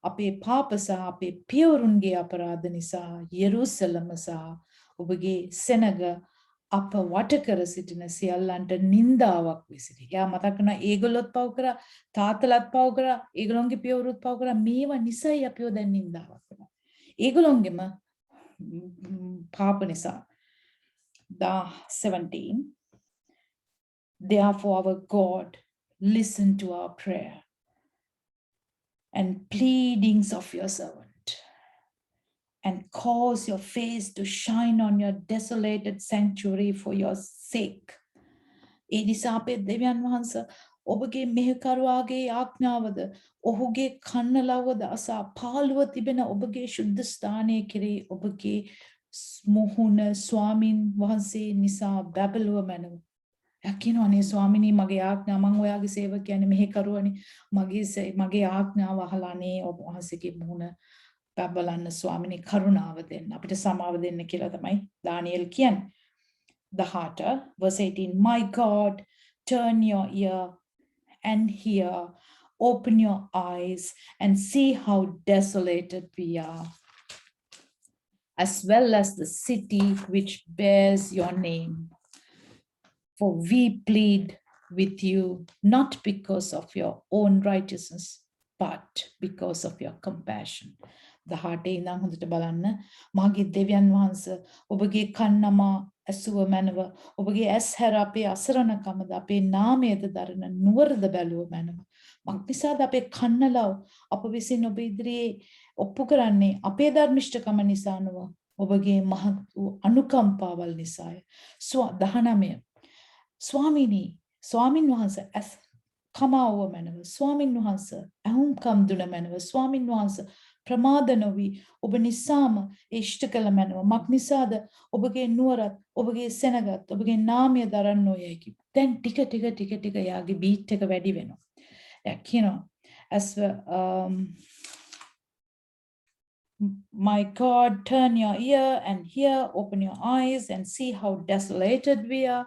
අපේ පාප සහ අපේ පියවරුන්ගේ අපරාධ නිසා යෙරුසලම සහ ඔබගේ සෙනඟ අප වට කර සිටින සියල්ලන්ට නින්දාවක් විසිරි. එයා මතක් කරනවා ඒගොල්ලොත් පව් කරා, තාත්තලාත් පව් කරා, ඒගොල්ලොන්ගේ පියවරුත් පව් කරා. මේවා නිසයි අපිව දැන් නින්දාවක් වෙනවා. ඒගොල්ලොන්ගේම පාප නිසා. 17 Therefore our God, listen to our prayer and pleadings of your servant, and cause your face to shine on your desolated sanctuary for your sake. ඒ නිසා අපේ දෙවියන් වහන්සේ ඔබගේ මෙහෙකරුවාගේ ආඥාවද ඔහුගේ කන්නලවද අසා පාළුව තිබෙන ඔබගේ ශුද්ධ ස්ථානයේ කෙරෙහි ඔබගේ මුහුණ ස්වාමින් වහන්සේ නිසා බැබළුව මැනව. යකිනෝනේ ස්වාමිනී මගේ ආඥා මම ඔයාගේ සේවකයනේ මෙහෙකරුවනේ මගේ ආඥාව අහලානේ ඔබ වහන්සේගේ මුහුණ බබලන්න ස්වාමිනී කරුණාව දෙන්න අපිට සමාව දෙන්න කියලා තමයි දානියෙල් කියන්නේ. 18 verse 18 My God, turn your ear and hear, open your eyes and see how desolated we are, as well as the city which bears your name. For we plead with you not because of your own righteousness, but because of your compassion. 18 ඉඳන් හොඳට බලන්න මාගේ දෙවියන් වහන්සේ ඔබගේ කන්නම ඇසුව මැනව ඔබගේ ඇස් හැර අපේ අසරණකමද අපේ නාමයේද දරන නුවරද බැලුව මැනව මක්නිසාද අපේ කන්නලව අප විසින් ඔබ ඉදිරියේ ඔප්පු කරන්නේ අපේ ධර්මිෂ්ඨකම නිසා නොව ඔබගේ මහත් වූ අනුකම්පාවල් නිසාය. 19 ස්වාමිනී ස්වාමින් වහන්සේ ඇස් කමාව මැනව ස්වාමින් වහන්සේ අහුම්කම් දුන මැනව ස්වාමින් වහන්සේ ප්‍රමාද නොවි ඔබ නිසාම ඉෂ්ට කළ මැනව මක්නිසාද ඔබගේ නුවරත් ඔබගේ සෙනගත් ඔබගේ නාමය දරන්නෝ යකි. දැන් ටික යාගේ බීට් එක වැඩි වෙනවා. කියනවා as My God, turn your ear and hear, open your eyes and see how desolated we are,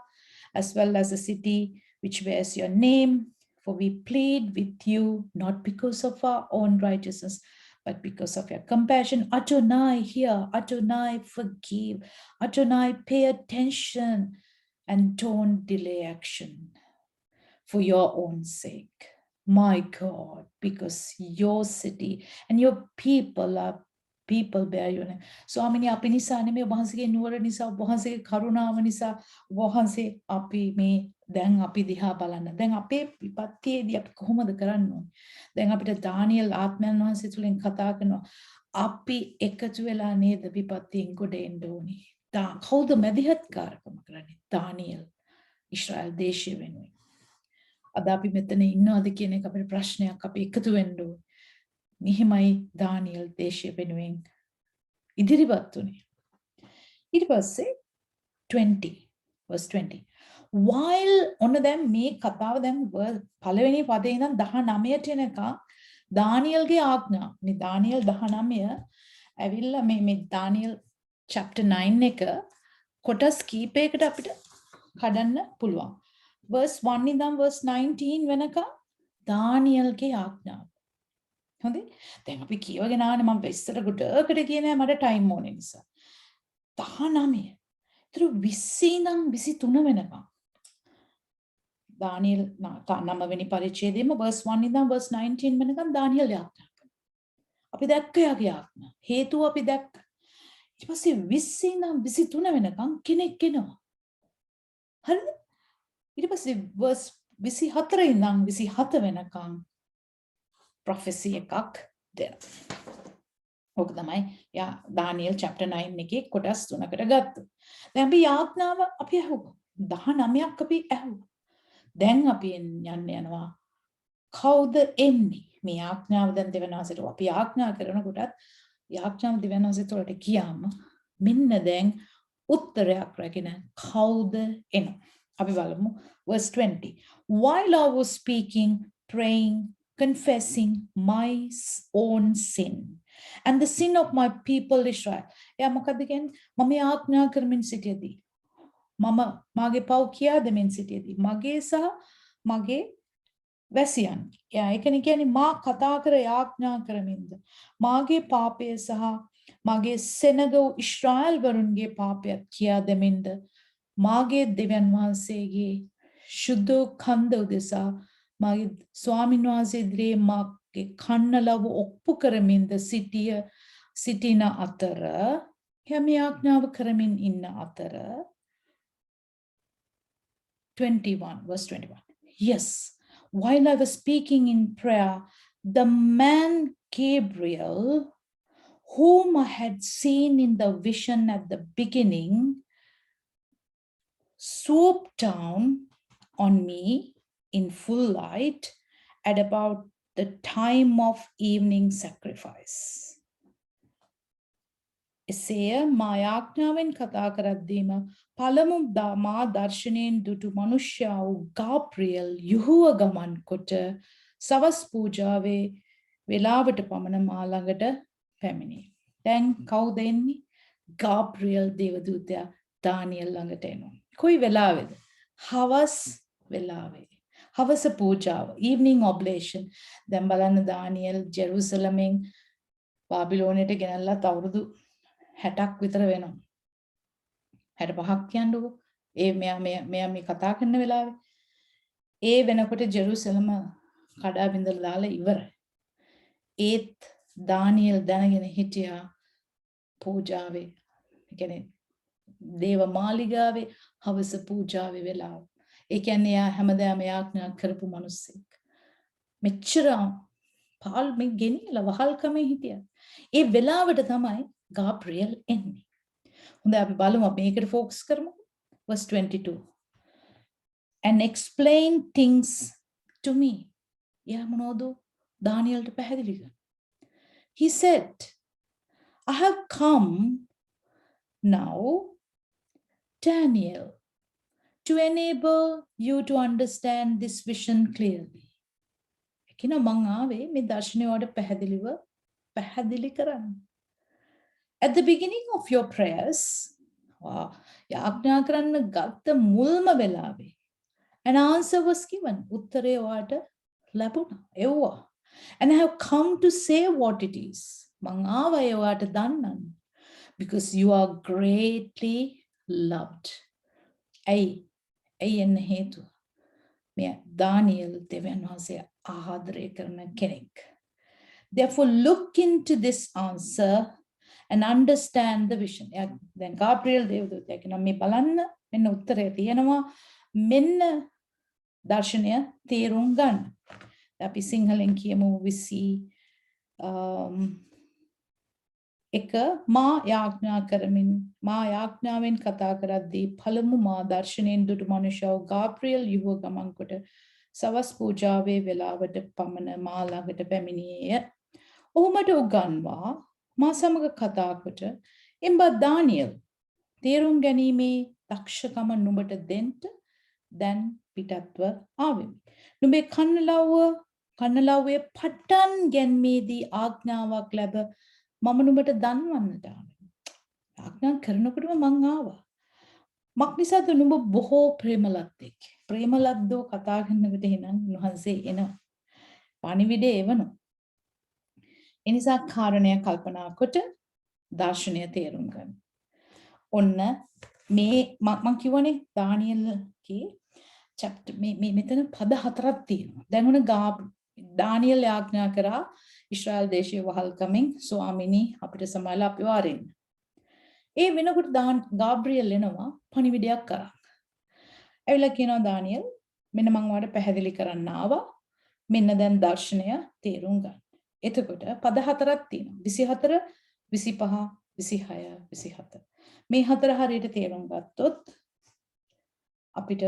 as well as the city which bears your name. For we plead with you, not because of our own righteousness, but because of your compassion. Adonai, hear. Adonai, forgive. Adonai, pay attention and don't delay action for your own sake. My God, because your city and your people are people bear your name. ස්වාමිනේ අපි නිසා නෙමෙයි වහන්සේගේ නුවර නිසා වහන්සේගේ කරුණාව නිසා වහන්සේ අපි මේ දැන් අපි දිහා බලන්න. දැන් අපේ විපත්තියේදී අපි කොහොමද කරන්න ඕනේ? දැන් අපිට දානියෙල් ආත්මයන් වහන්සේ තුලින් කතා කරනවා. අපි එකතු වෙලා නේද විපත්තියෙන් ගොඩ එන්න ඕනේ. කවුද මැදිහත්කාරකම කරන්නේ? දානියෙල් ඊශ්‍රායල් දේශය වෙනුවෙන්. අද අපි මෙතන ඉන්නවද කියන එක අපේ ප්‍රශ්නයක්. අපි එකතු වෙන්න ඕනේ. මෙහිමයි දානියෙල් දේශය වෙනුවෙන් ඉදිරිපත් උනේ. ඊට පස්සේ 20 verse 20 while ඔන්න දැන් මේ කතාව දැන් පළවෙනි පදේ ඉඳන් 19ට එනකම් දානියෙල්ගේ ආඥා. මේ දානියෙල් 19 ඇවිල්ලා මේ දානියෙල් chapter 9 එක කොටස් කීපයකට අපිට කඩන්න පුළුවන්. verse 1 ඉඳන් verse 19 වෙනකම් දානියෙල්ගේ ආඥාව. හොඳයි. දැන් අපි කියවගෙන ආනේ මම ඉස්සර ගොඩකට ගියේ නෑ මට ටයිම් ඕනේ නිසා. 19. ඒතර 20 ඉඳන් 23 වෙනකම්. දානියෙල් 9 වෙනි පරිච්ඡේදයේම verse 1 ඉඳන් verse 19 වෙනකම් දානියෙල් ආඥා කරනවා. අපි දැක්ක යාගේ ආඥා. හේතුව අපි දැක්ක. ඊට පස්සේ 20 ඉඳන් 23 වෙනකම් කෙනෙක් එනවා. හරිද? ඊට පස්සේ verse 24 ඉඳන් 27 වෙනකම් prophecy එකක් දෙනවා. ඔක තමයි යා දානියෙල් chapter 9 එකේ කොටස් තුනකට ගත්තා. දැන් අපි යාඥාව අපි අහුවා. 19ක් අපි අහුවා. දැන් අපි යනවා කවුද එන්නේ? මේ යාඥාව දැන් දෙවනාසයට අපි යාඥා කරනකොටත් යාඥාව දෙවනාසයට වලට ගියාම මෙන්න දැන් උත්තරයක් රැගෙන කවුද එනවා? අපි බලමු verse 20. While I was speaking, praying, confessing my own sin and the sin of my people Israel. එයා මොකද කියන්නේ? මම යාඥා කරමින් සිටියදී මම මාගේ පව් කියා දෙමින් සිටියදී මගේ සහ මගේ වැසියන්. එයා ඒකනේ කියන්නේ මා කතා කර යාඥා කරමින්ද මාගේ පාපය සහ මගේ සෙනග ඊශ්‍රායල් වරුන්ගේ පාපයත් කියා දෙමින්ද මාගේ දෙවියන් වහන්සේගේ සුදු කන්ද උදෙසා මාගේ ස්වාමීන් වහන්සේ ඉදිරියේ මාගේ කන්නලව ඔප්පු කරමින්ද සිටින අතර යම් යාඥාව කරමින් ඉන්න අතර 21 verse 21. Yes, while I was speaking in prayer, the man Gabriel, whom I had seen in the vision at the beginning, swooped down on me in full light at about the time of evening sacrifice. එසේය මා යාඥාවෙන් කතා කරද්දීම පළමු මා දර්ශනයෙන් දුටු මනුෂ්‍යයා වූ ගාබ්‍රියල් යුහුව ගමන් කොට සවස් පූජාවේ වේලාවට පමණ මා ළඟට පැමිණේ. දැන් කවුද එන්නේ? ගාබ්‍රියල් දේවදූතයා දානියෙල් ළඟට එනවා. කොයි වෙලාවේද? හවස් වෙලාවේ. හවස පූජාව, evening oblation. දැන් බලන්න දානියෙල් ජෙරුසලමෙන් බාබිලෝනෙට ගෙනල්ලා අවුරුදු 60ක් විතර වෙනවා. 65ක් කියන්නකො. මෙයා මේ කතා කරන වෙලාවේ ඒ වෙනකොට ජෙරුසලම කඩා බිඳලා දාලා ඉවරයි. ඒත් දානියෙල් දැනගෙන හිටියා පූජාවේ. ඒ කියන්නේ දේව මාලිගාවේ හවස පූජාවේ වෙලාව. ඒ කියන්නේ යා හැමදාම යාඥා කරපු මිනිස්සෙක්. මෙච්චර පාල්මේ ගෙනියලා වහල්කමේ හිටියා. ඒ වෙලාවට තමයි ගාබ්‍රියල් එන්නේ. හොඳයි අපි බලමු අපි මේකට ફોකස් කරමු. verse 22. And explain things to me. යා මොනවද දානියෙල්ට පැහැදිලි කරා. He said, I have come now, Daniel, to enable you to understand this vision clearly. කියන මං ආවේ මේ දර්ශනය වලට පැහැදිලි කරන්න. At the beginning of your prayers, යාඥා කරන්න ගත්ත මුල්ම වෙලාවේ an answer was given. උත්තරේ ඔයාට ලැබුණා. එව්වා. And I have come to say what it is. මං ආවා ඔයාට දන්නන්න. Because you are greatly loved. ඇයි එන්න හේතුව? මෙය දානියෙල් දෙවියන් වහන්සේ ආදරය කරන කෙනෙක්. Therefore, look into this answer and understand the vision. දැන් ගාබ්‍රියෙල් දේවදූතයා කියනවා මේ බලන්න මෙන්න උත්තරය තියෙනවා මෙන්න දර්ශනය තේරුම් ගන්න. අපි සිංහලෙන් කියමු 21 මා යාඥා කරමින් මා යාඥාවෙන් කතා කරද්දී පළමු මා දර්ශනයෙන් දුටු මනුෂ්‍යව ගාබ්‍රියෙල් යුව ගමන් කොට සවස් පූජාවේ වේලාවට පමණ මා ළඟට පැමිණියේය. ඔහු මට උගන්වා මා සමග කතා කොට එම්බා දානියෙල් තේරුම් ගැනීමේ දක්ෂකම නුඹට දෙන්න දැන් පිටත්ව ආවෙමි. නුඹේ කන්නලව්වේ පටන් ගැන්මේදී ආඥාවක් ලැබ මම නුඹට දන්වන්නට ආවෙමි. ආඥා කරනකොටම මං ආවා. මක් නිසාද නුඹ බොහෝ ප්‍රේමලද්දෙක්. ප්‍රේමලද්දෝ කතා කරනකොට එනන් උන්වහන්සේ එනවා. පණිවිඩය එවනවා. එනිසා කාරණය කල්පනා කොට දර්ශනය තේරුම් ගන්න. ඔන්න මේ මම කියවනේ දානියෙල්ගේ chapter මෙතන පද 4ක් තියෙනවා. දැන් උන දානියෙල් යාඥා කරා ඉස්රායල් දේශයේ වහල්කමින් ස්වාමිනී අපිට සමාලා අපිව ආරෙන්න. ඒ වෙනකොට ගාබ්‍රියෙල් එනවා පණිවිඩයක් කරා. ඇවිල්ලා කියනවා දානියෙල් මෙන්න මම ඔයාලට පැහැදිලි කරන්න ආවා. මෙන්න දැන් දර්ශනය තේරුම් ගන්න. එතකොට පද 4ක් තියෙනවා. 24, 25, 26, 27. මේ හතර හරියට තේරුම් ගත්තොත් අපිට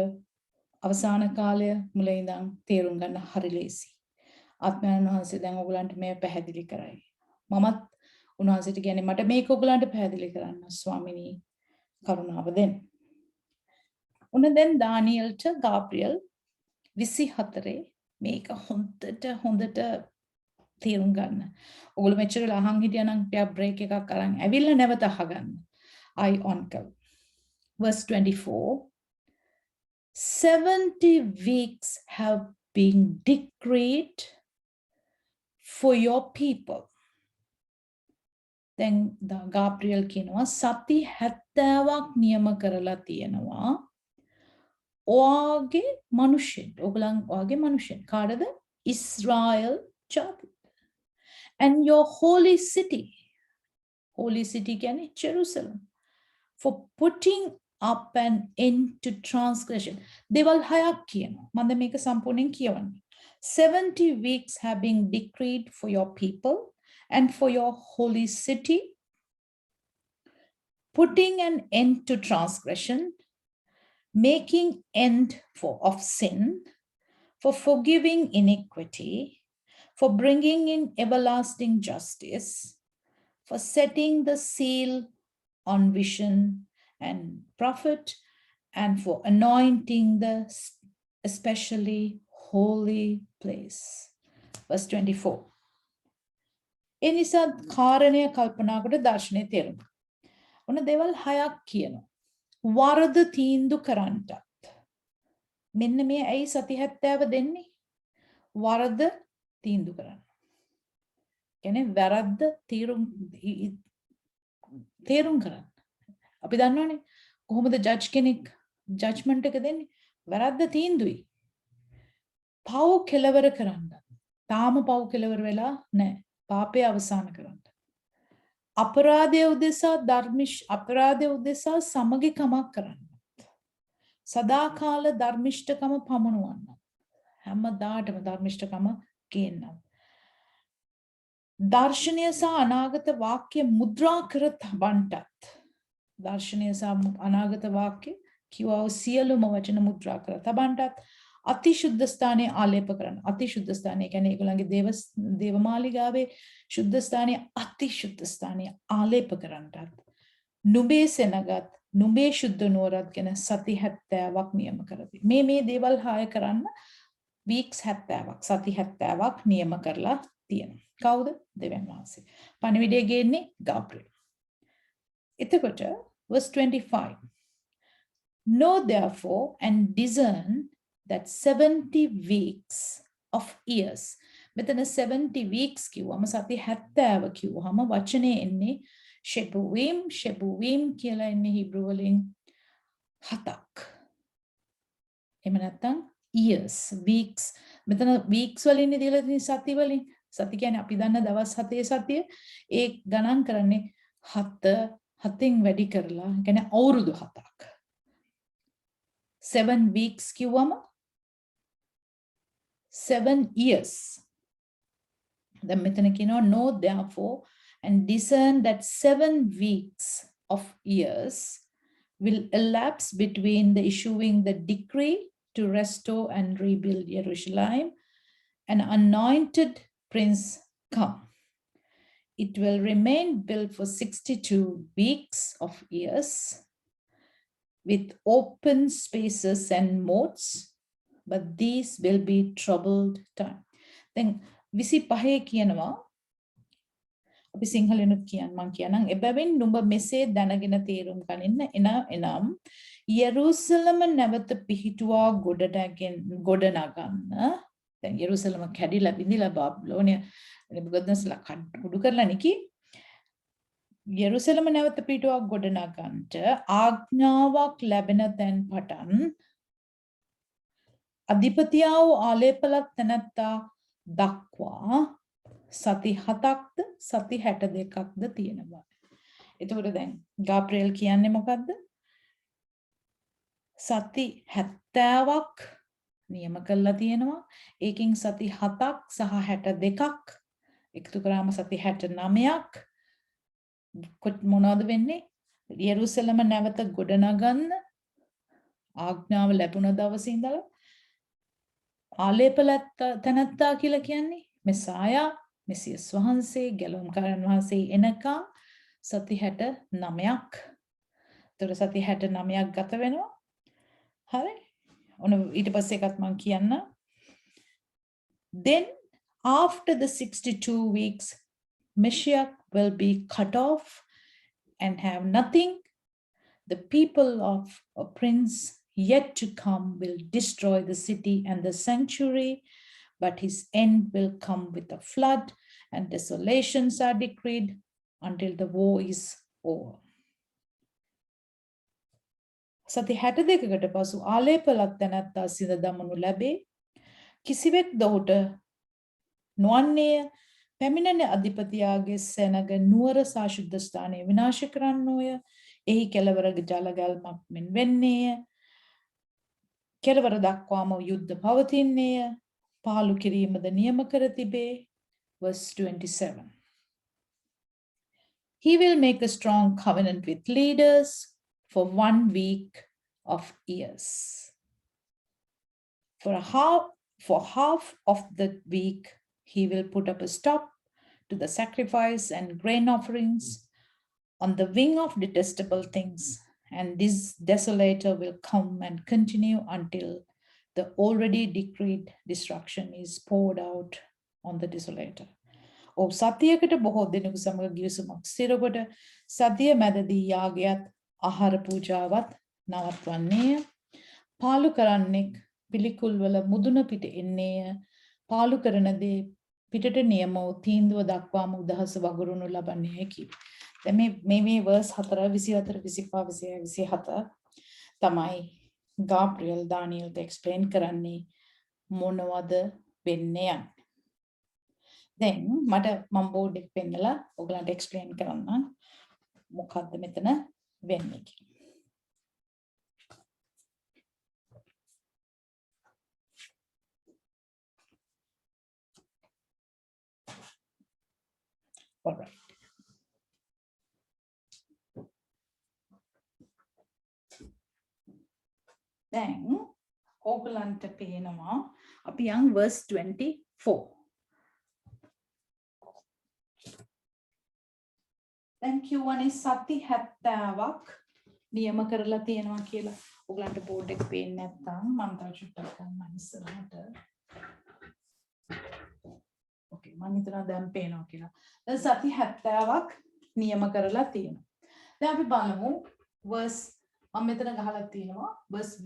අවසාන කාලය මුල ඉඳන් තේරුම් ගන්න හරි ලේසි. ආත්මයන් වහන්සේ දැන් ඔයගලන්ට මේ පැහැදිලි කරයි. මමත් උන්වහන්සේට කියන්නේ මට මේක ඔයගලන්ට පැහැදිලි කරන්න ස්වාමිනී කරුණාව දෙන්න. උන දැන් දානියෙල්ට ගාබ්‍රියෙල් 24 මේක හොඳට තේරුම් ගන්න. ඔයගොල්ලෝ මෙච්චර අහන් හිටියා නම් ටිකක් බ්‍රේක් එකක් අරන් ඇවිල්ලා නැවත අහගන්න. I onkel. Verse 24. 70 weeks have been decreed for your people. Then Gabriel කියනවා සති 70ක් නියම කරලා තියෙනවා. ඔයාගේ මනුෂ්‍යයන්. ඔයාගේ මනුෂ්‍යයන්. කාටද? ඉස්රායල් ජාතිය. And your holy city. Holy city කියන්නේ Jerusalem. For putting up an end to transgression. Deval hayak කියනවා. මම මේක සම්පූර්ණයෙන් කියවන්නේ. 70 weeks have been decreed for your people and for your holy city, putting an end to transgression, making end of sin, for forgiving iniquity, for bringing in everlasting justice, for setting the seal on vision and prophet, and for anointing the especially holy place. Verse 24. එනිසා කාරණය කල්පනා කොට දර්ශනය තේරුම්. ඔන්න දේවල් 6ක් කියනවා. වරද තීන්දුව කරන්නටත්. මෙන්න මේ ඇයි සති 70 දෙන්නේ? වරද තීන්දුව කරන්න. කියන්නේ වැරද්ද තේරුම් කරන්න. අපි දන්නවනේ කොහොමද ජජ් කෙනෙක් ජජ්මන්ට් එක දෙන්නේ? වැරද්ද තීන්දුවයි. පව් කෙලවර කරන්න. තාම පව් කෙලවර වෙලා නැහැ. පාපය අවසන් කරන්න. අපරාධය උදෙසා සමගිකමක් කරන්න. සදාකාල ධර්මිෂ්ඨකම පමුණුවන්න. හැමදාටම ධර්මිෂ්ඨකම කියන්න. දර්ශනය සහ අනාගත වාක්‍ය මුද්‍රා කර තබන්නටත්. දර්ශනය සහ අනාගත වාක්‍ය කියව සියලුම වචන මුද්‍රා කර තබන්නටත්. අතිශුද්ධ ස්ථානයේ ආලේප කරන්න. අතිශුද්ධ ස්ථානය කියන්නේ ඒගොල්ලන්ගේ දේවමාලිගාවේ ශුද්ධ ස්ථානයේ අතිශුද්ධ ස්ථානයේ ආලේප කරන්නටත්. නුඹේ සෙනගත් නුඹේ ශුද්ධ නුවරත් ගැන සති 70ක් නියම කරති. මේ දේවල් 6 කරන්න weeks 70ක් සති 70ක් නියම කරලා තියෙනවා. කවුද? දෙවියන් වහන්සේ. පණිවිඩය ගේන්නේ ගාබ්‍රියෙල්. එතකොට verse 25. Know therefore and discern that 70 weeks of years. මෙතන 70 weeks කිව්වම සති 70 කිව්වම වචනේ එන්නේ shebuim කියලා එන්නේ හිබ්‍රු වලින් 7ක්. එහෙම නැත්නම් years weeks. මෙතන weeks වලින් දීලා තියෙන සති වලින්. සති කියන්නේ අපි දන්න දවස් 7 සතිය. ඒ ගණන් කරන්නේ 7න් වැඩි කරලා. ඒ කියන්නේ අවුරුදු 7ක්. 7 weeks කිව්වම 7 years. දැන් මෙතන කියනවා know therefore and discern that 7 weeks of years will elapse between the issuing the decree to restore and rebuild Jerusalem and anointed prince come. It will remain built for 62 weeks of years with open spaces and moats, but these will be troubled time. Then 25 කියනවා අපි සිංහලෙනුත් මං කියනනම් එබැවින් නුඹ මෙසේ දැනගෙන තේරුම් ගනින්න එනම් යෙරුසලම නැවත පිහිටුවා ගොඩනගන්න. දැන් යෙරුසලම කැඩිලා බිඳිලා බාබ්ලෝනිය නෙබුකද්නස්ලා කුඩු කරලා නිකි යෙරුසලම නැවත පිහිටුවා ගොඩනගන්නට ආඥාවක් ලැබෙන තැන් පටන් අධිපතියා වූ ආලේපලත් තැනැත්තා දක්වා සති 7ක්ද සති 62ක්ද තියෙනවා. එතකොට දැන් ගාබ්‍රියෙල් කියන්නේ මොකද්ද? සති 70ක් නියම කරලා තියෙනවා. ඒකෙන් සති 7ක් සහ 62ක් එකතු කරාම සති 69ක් මොනවද වෙන්නේ? යෙරුසලම නැවත ගොඩනගන්න ආඥාව ලැබුණ දවසේ ඉඳලා ආලේපලත් තැනැත්තා කියලා කියන්නේ මෙසායා මෙසියස් වහන්සේ ගැලවුම්කාරන් වහන්සේ එනකම් සති 69ක්. ඒතර සති 69ක් ගත වෙනවා. හරි. ඔන්න ඊට පස්සේ එකක් මම කියන්න. Then after the 62 weeks Messiah will be cut off and have nothing. The people of a prince yet to come will destroy the city and the sanctuary, but his end will come with a flood, and desolations are decreed until the war is over. සති 62කට පසු ආලේපලත් තැනැත්තා සිඳ දමනු ලැබේ. කිසිවෙක් දොහුට නොවන්නේය. පැමිණෙන අධිපතියාගේ සෙනග නුවර සාශුද්ධ ස්ථානය විනාශ කරන්නෝය. එහි කෙළවර ජලගල්මක් මෙන් වෙන්නේය. කෙළවර දක්වාම යුද්ධ පවතින්නේය. පාලු කිරීමද නියම කර තිබේ. Verse 27. He will make a strong covenant with leaders for 1 week of years. For half of the week, he will put up a stop to the sacrifice and grain offerings on the wing of detestable things, and this desolator will come and continue until the already decreed destruction is poured out on the desolator. ඔව් සතියකට බොහෝ දිනක සමග ගිවිසුමක් ස්ථිරකොට සතිය මැදදී යාගයත් ආහාර පූජාවත් නවත්වන්නේය. පාලු කරන්නෙක් පිළිකුල් වල මුදුන පිට එන්නේය. පාලු කරන දේ පිටට නියම වූ තීන්දුව දක්වාම උදහස වගුරුනු ලබන්නේ කි. දැන් මේ verse 4 24 25 27 තමයි ගාබ්‍රියෙල් දානියෙල්ට එක්ස්ප්ලেইন කරන්නේ මොනවද වෙන්නේ යන්නේ. දැන් මට මම බෝඩ් එක පෙන්නලා ඔයගලන්ට එක්ස්ප්ලেইন කරන්න මොකද්ද මෙතන වෙන්නේ කියලා. All right. දැන් ඕගලන්ට පේනවා අපි යන් verse 24. දැන් කියවනේ සති 70ක් නියම කරලා තියෙනවා කියලා. ඕගලන්ට බෝඩ් එක පේන්නේ නැත්නම් මම තව චුට්ටක් ගන්න ඉස්සරහට. ඕකේ මම හිතනවා දැන් පේනවා කියලා. දැන් සති 70ක් නියම කරලා තියෙනවා. දැන් අපි බලමු verse මම මෙතන ගහලා තියෙනවා verse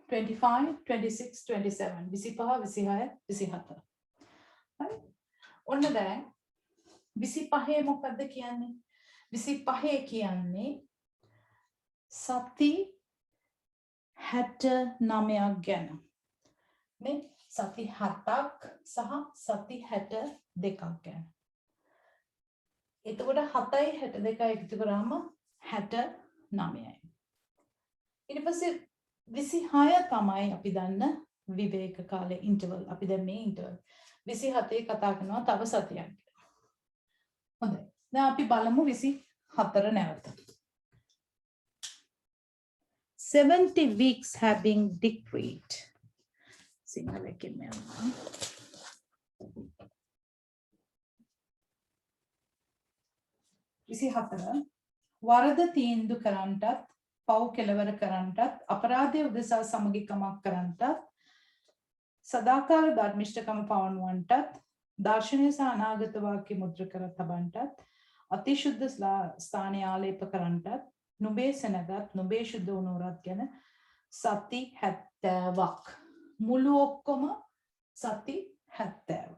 25 26 27 25 26 27 හරි ඔන්න දැන් 25 මොකද්ද කියන්නේ 25 කියන්නේ සති 69ක් ගැන මේ සති 7ක් සහ සති 62ක් ගැන එතකොට 7යි 62යි එකතු කරාම 69යි ඊට පස්සේ 26 තමයි අපි දන්න විවේක කාලේ ඉන්ටර්වල් අපි දැන් මේ ඉන්ටර්වල් 27 කතා කරනවා තව සතියක් ගැන හොඳයි දැන් අපි බලමු 24 නැවත 70 weeks have been decreed සිංහලකින් මෙන්න 24 වරද තීන්දුව කරන්නටත් පව් කෙලවර කරන්නටත් අපරාධය උදෙසා සමගිකමක් කරන්නටත් සදාකාල ධර්මිෂ්ඨකම පවන්වන්නටත් දර්ශනය සහ අනාගත වාක්‍ය මුද්‍ර කර තබන්නටත් අතිශුද්ධ ස්ථානය ආලේප කරන්නටත් නුඹේ සෙනගත් නුඹේ ශුද්ධ වුණෝරත් ගැන සති 70ක් මුළු ඔක්කොම සති 70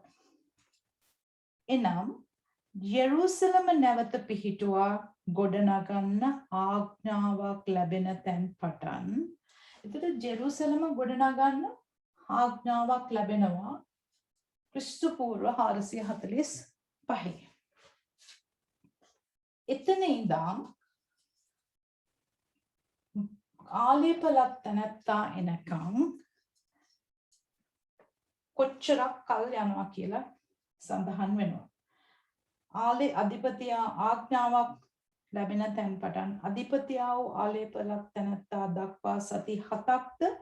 එනම් යෙරුසලම නැවත පිහිටුවා ගොඩනගන්න ආඥාවක් ලැබෙන තැන් පටන් එතකොට ජෙරුසලම ගොඩනගන්න ආඥාවක් ලැබෙනවා ක්‍රිස්තු පූර්ව 445 එතන ඉඳන් ආලේපලක් තැනැත්තා එනකම් කොච්චරක් කල් යනවා කියලා සඳහන් වෙනවා ආලේ අධිපතියා ආඥාවක් ලැබෙන තැන් පටන් අධිපතියා වූ ආලේපලක් තැනැත්තා දක්වා සති 7ක්ද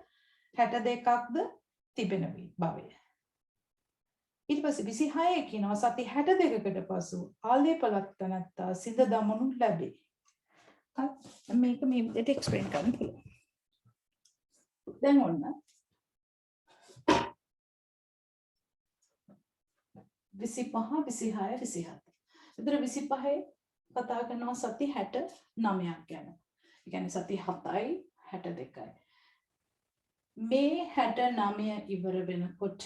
62ක්ද තිබෙන බවය. ඊට පස්සේ 26 කියනවා සති 62කට පසු ආලේපලක් තැනැත්තා සිඳ දමනු ලැබේ. මේක මේ විදිහට එක්ස්ප්ලেইন කරන්න පුළුවන්. දැන් ඔන්න 25 26 27 විතර 25 කතා කරනවා සති 69ක් ගැන. ඒ කියන්නේ සති 7යි 62යි. මේ 69 ඉවර වෙනකොට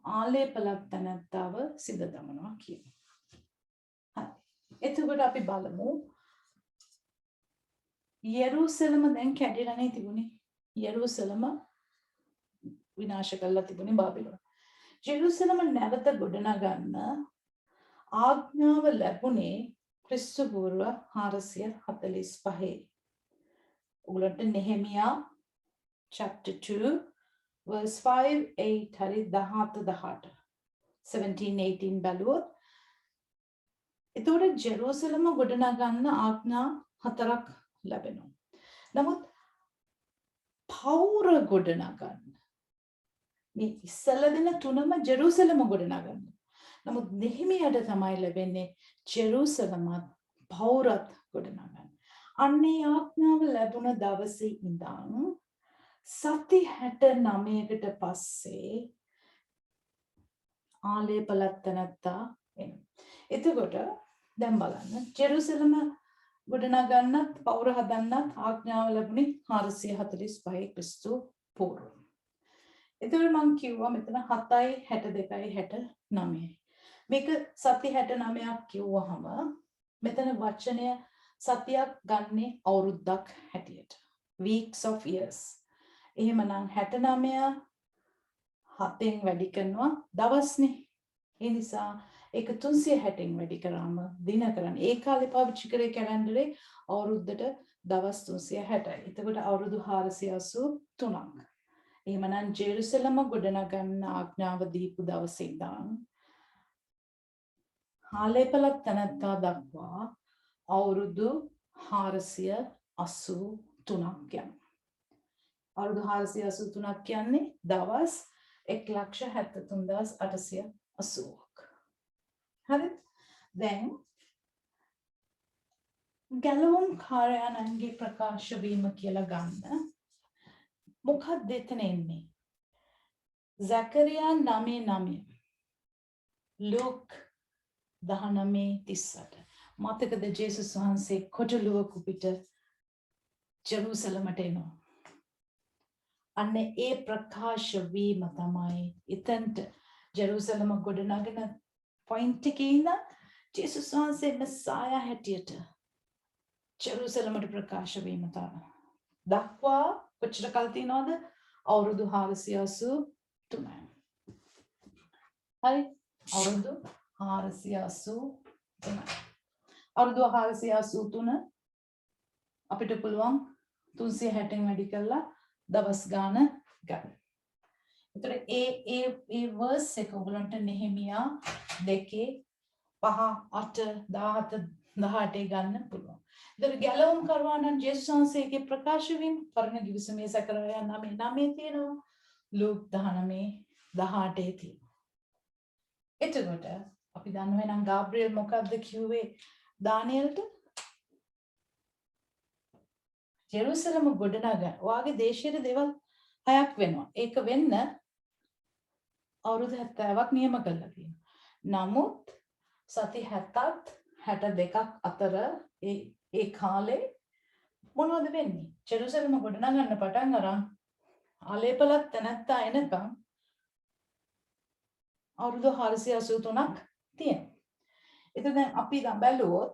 ආලේපලක් තැනැත්තාව සිඳ දමනවා කියනවා. හරි. එතකොට අපි බලමු යෙරුසලම දැන් කැඩිලානේ තිබුණේ. යෙරුසලම විනාශ කරලා තිබුණේ බාබිලෝන. ජෙරුසලම නැවත ගොඩනගන්න ආඥාව ලැබුණේ ක්‍රිස්තු පූර්ව 445. උගලට නෙහෙමියා chapter 2 verse 5 8 හරි 17 18 17 18 බලුවොත් එතකොට ජෙරුසලම ගොඩනගන්න ආඥා 4ක් ලැබෙනවා. නමුත් පෞර ගොඩනගන්න මේ ඉස්සල දින තුනම ජෙරුසලම ගොඩනගන්න. නමුත් නෙහෙමියට තමයි ලැබෙන්නේ ජෙරුසලමත් පෞරත් ගොඩනගන්න. අන්නේ ආඥාව ලැබුණ දවසේ ඉඳන් සති 69කට පස්සේ ආලේපලක් තැනැත්තා එනවා. එතකොට දැන් බලන්න ජෙරුසලම ගොඩනගන්නත් පෞර හදන්නත් ආඥාව ලැබුණේ 445 ක්‍රිස්තු පූර්ව. එතකොට මම කිව්වා මෙතන 7යි 62යි 69යි. මේක සති 69ක් කිව්වහම මෙතන වචනය සතියක් ගන්නේ අවුරුද්දක් හැටියට. weeks of years. එහෙමනම් 69 7න් වැඩි කරනවා දවස්නේ. ඒ නිසා ඒක 360න් වැඩි කරාම දින කරන්නේ. ඒ කාලේ පාවිච්චි කරේ කැලෙන්ඩරේ අවුරුද්දට දවස් 360යි. එතකොට අවුරුදු 483ක්. එහෙමනම් ජෙරුසලම ගොඩනගන්න ආඥාව දීපු දවසේ ඉඳන් ආලේපලක් තැනැත්තා දක්වා අවුරුදු 483ක් යනවා. අවුරුදු 483ක් කියන්නේ දවස් 1,73,880ක්. හරි? දැන් ගැලවුම් කාර්යානන්ගේ ප්‍රකාශ වීම කියලා ගන්න. මොකක්ද එතන එන්නේ? සකරියා 9:9 ලූක් 19:38 මතකද ජේසුස් වහන්සේ කොටලුවක පිට ජෙරුසලමට එනවා. අන්න ඒ ප්‍රකාශ වීම තමයි එතනට ජෙරුසලම ගොඩනගෙන පොයින්ට් එකේ ඉඳන් ජේසුස් වහන්සේ මෙසායා හැටියට ජෙරුසලමට ප්‍රකාශ වීම තමයි. දක්වා කොච්චර කල් තියනවද? අවුරුදු 483යි. හරි, අවුරුදු 483. අවුරුදු 483 අපිට පුළුවන් 360න් වැඩි කරලා දවස් ගාන ගන්න. ඒතර ඒ වර්ස් එක ඔයගලන්ට නෙහෙමියා 2 5 8 17 18 ගන්න පුළුවන්. ඒතර ගැලවුම් කරවා නම් ජේසුස් වහන්සේගේ ප්‍රකාශ වීම පරණ ගිවිසුමේ සකරාය 9 තියෙනවා. ලූක් 19:18 තියෙනවා. එතකොට අපි දන්නවා නම් ගාබ්‍රියෙල් මොකක්ද කිව්වේ දානියෙල්ට? ජෙරුසලම ගොඩනගා ඔයාගේ දේශයේ දේවල් 6ක් වෙනවා. ඒක වෙන්න අවුරුදු 70ක් නියම කරලා තියෙනවා. නමුත් සති 70ත් 62ක් අතර ඒ කාලේ මොනවද වෙන්නේ? ජෙරුසලම ගොඩනගන්න පටන් අරන් ආලේපලත් තැනත්තා එනකම් අවුරුදු 483ක් තියෙනවා. ඒක දැන් අපි දැන් බැලුවොත්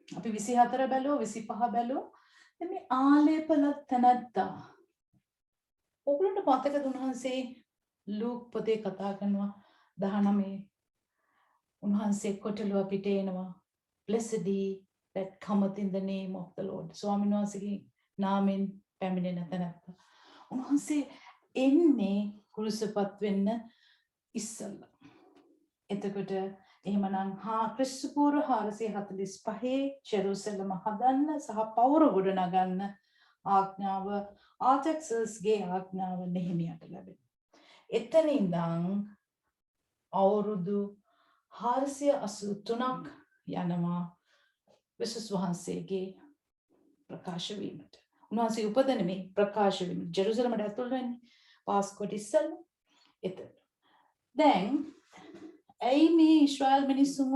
අපි 24 බැලුවා 25 බැලුවා. දැන් මේ ආලේපලත් තැනත්තා ඔගලන්ට මතකද උන්වහන්සේ ලූක් පොතේ කතා කරනවා 19 උන්වහන්සේ කොටලුව පිට එනවා. Blessed he that cometh in the name of the Lord. ස්වාමීන් වහන්සේගේ නාමයෙන් පැමිණෙන තැනත්තා. උන්වහන්සේ එන්නේ කුරුසපත් වෙන්න ඉස්සල්ලා. එතකොට එහෙමනම් ක්‍රිස්තු පූර්ව 445 ජෙරුසලම හදන්න සහ පවුර ගොඩනගන්න ආඥාව ආතෙක්සස්ගේ ආඥාව නෙහෙමියට ලැබෙනවා. එතන ඉඳන් අවුරුදු 483ක් යනවා යේසුස් වහන්සේගේ ප්‍රකාශ වීමට. උන්වහන්සේ උපදින මේ ප්‍රකාශ වීම ජෙරුසලමට ඇතුල් වෙන්නේ පාස්කුවට ඉස්සෙල්ලා. එතන දැන් ඇයි මේ ඊශ්‍රායල් මිනිස්සුන්ව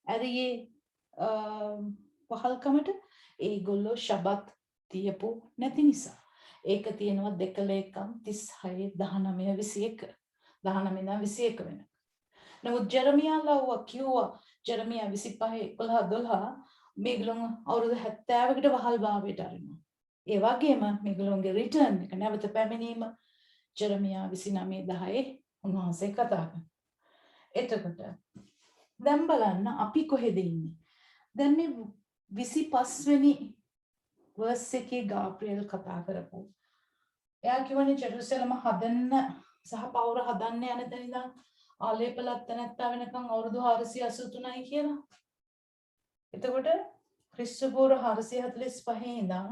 ඇරියේ පහල්කමට? ඒගොල්ලෝ ශබත් තියපු නැති නිසා. ඒක තියෙනවා 2 ලේකම් 36 19 21 19 වෙන. නමුත් ජෙරමියාලා කිව්වා ජෙරමියා 25 11 12 මේගොල්ලෝ අවුරුදු 70කට වහල් භාවයට අරිනවා. ඒ වගේම මේගොල්ලෝගේ රිටර්න් එක නැවත පැමිණීම ජෙරමියා 29:10 උන්වහන්සේ කතා කරනවා. එතකොට දැන් බලන්න අපි කොහෙද ඉන්නේ? දැන් මේ 25 වෙනි වර්ස් එකේ ගාබ්‍රියෙල් කතා කරපු. එයා කියවනේ ජෙරුසලම හදන්න සහ පවුර හදන්න යන තැන ඉඳන් ආලේපලත් නැත්තා වෙනකන් අවුරුදු 483යි කියලා. එතකොට ක්‍රිස්තු පූර්ව 445 ඉඳන්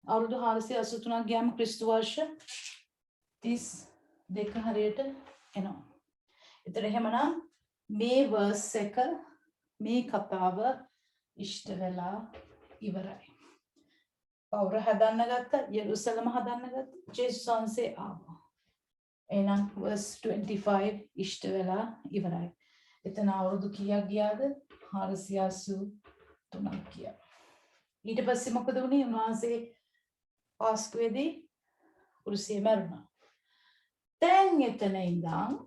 අවුරුදු 483ක් ගියාම ක්‍රිස්තු වර්ෂ 32 හරියට එනවා. ඒතර එහෙමනම් මේ වර්ස් එක මේ කතාව ඉෂ්ට වෙලා ඉවරයි. පවුර හදන්න ගත්ත, යෙරුසලම හදන්න ගත්ත, ජේසුස් වහන්සේ ආවා. එහෙනම් වර්ස් 25 ඉෂ්ට වෙලා ඉවරයි. එතන අවුරුදු කීයක් ගියාද? 483ක් ගියා. ඊට පස්සේ මොකද වුනේ? උන්වහන්සේ පාස්කුවේදී කුරුසියේ මැරුණා. දැන් එතන ඉඳන්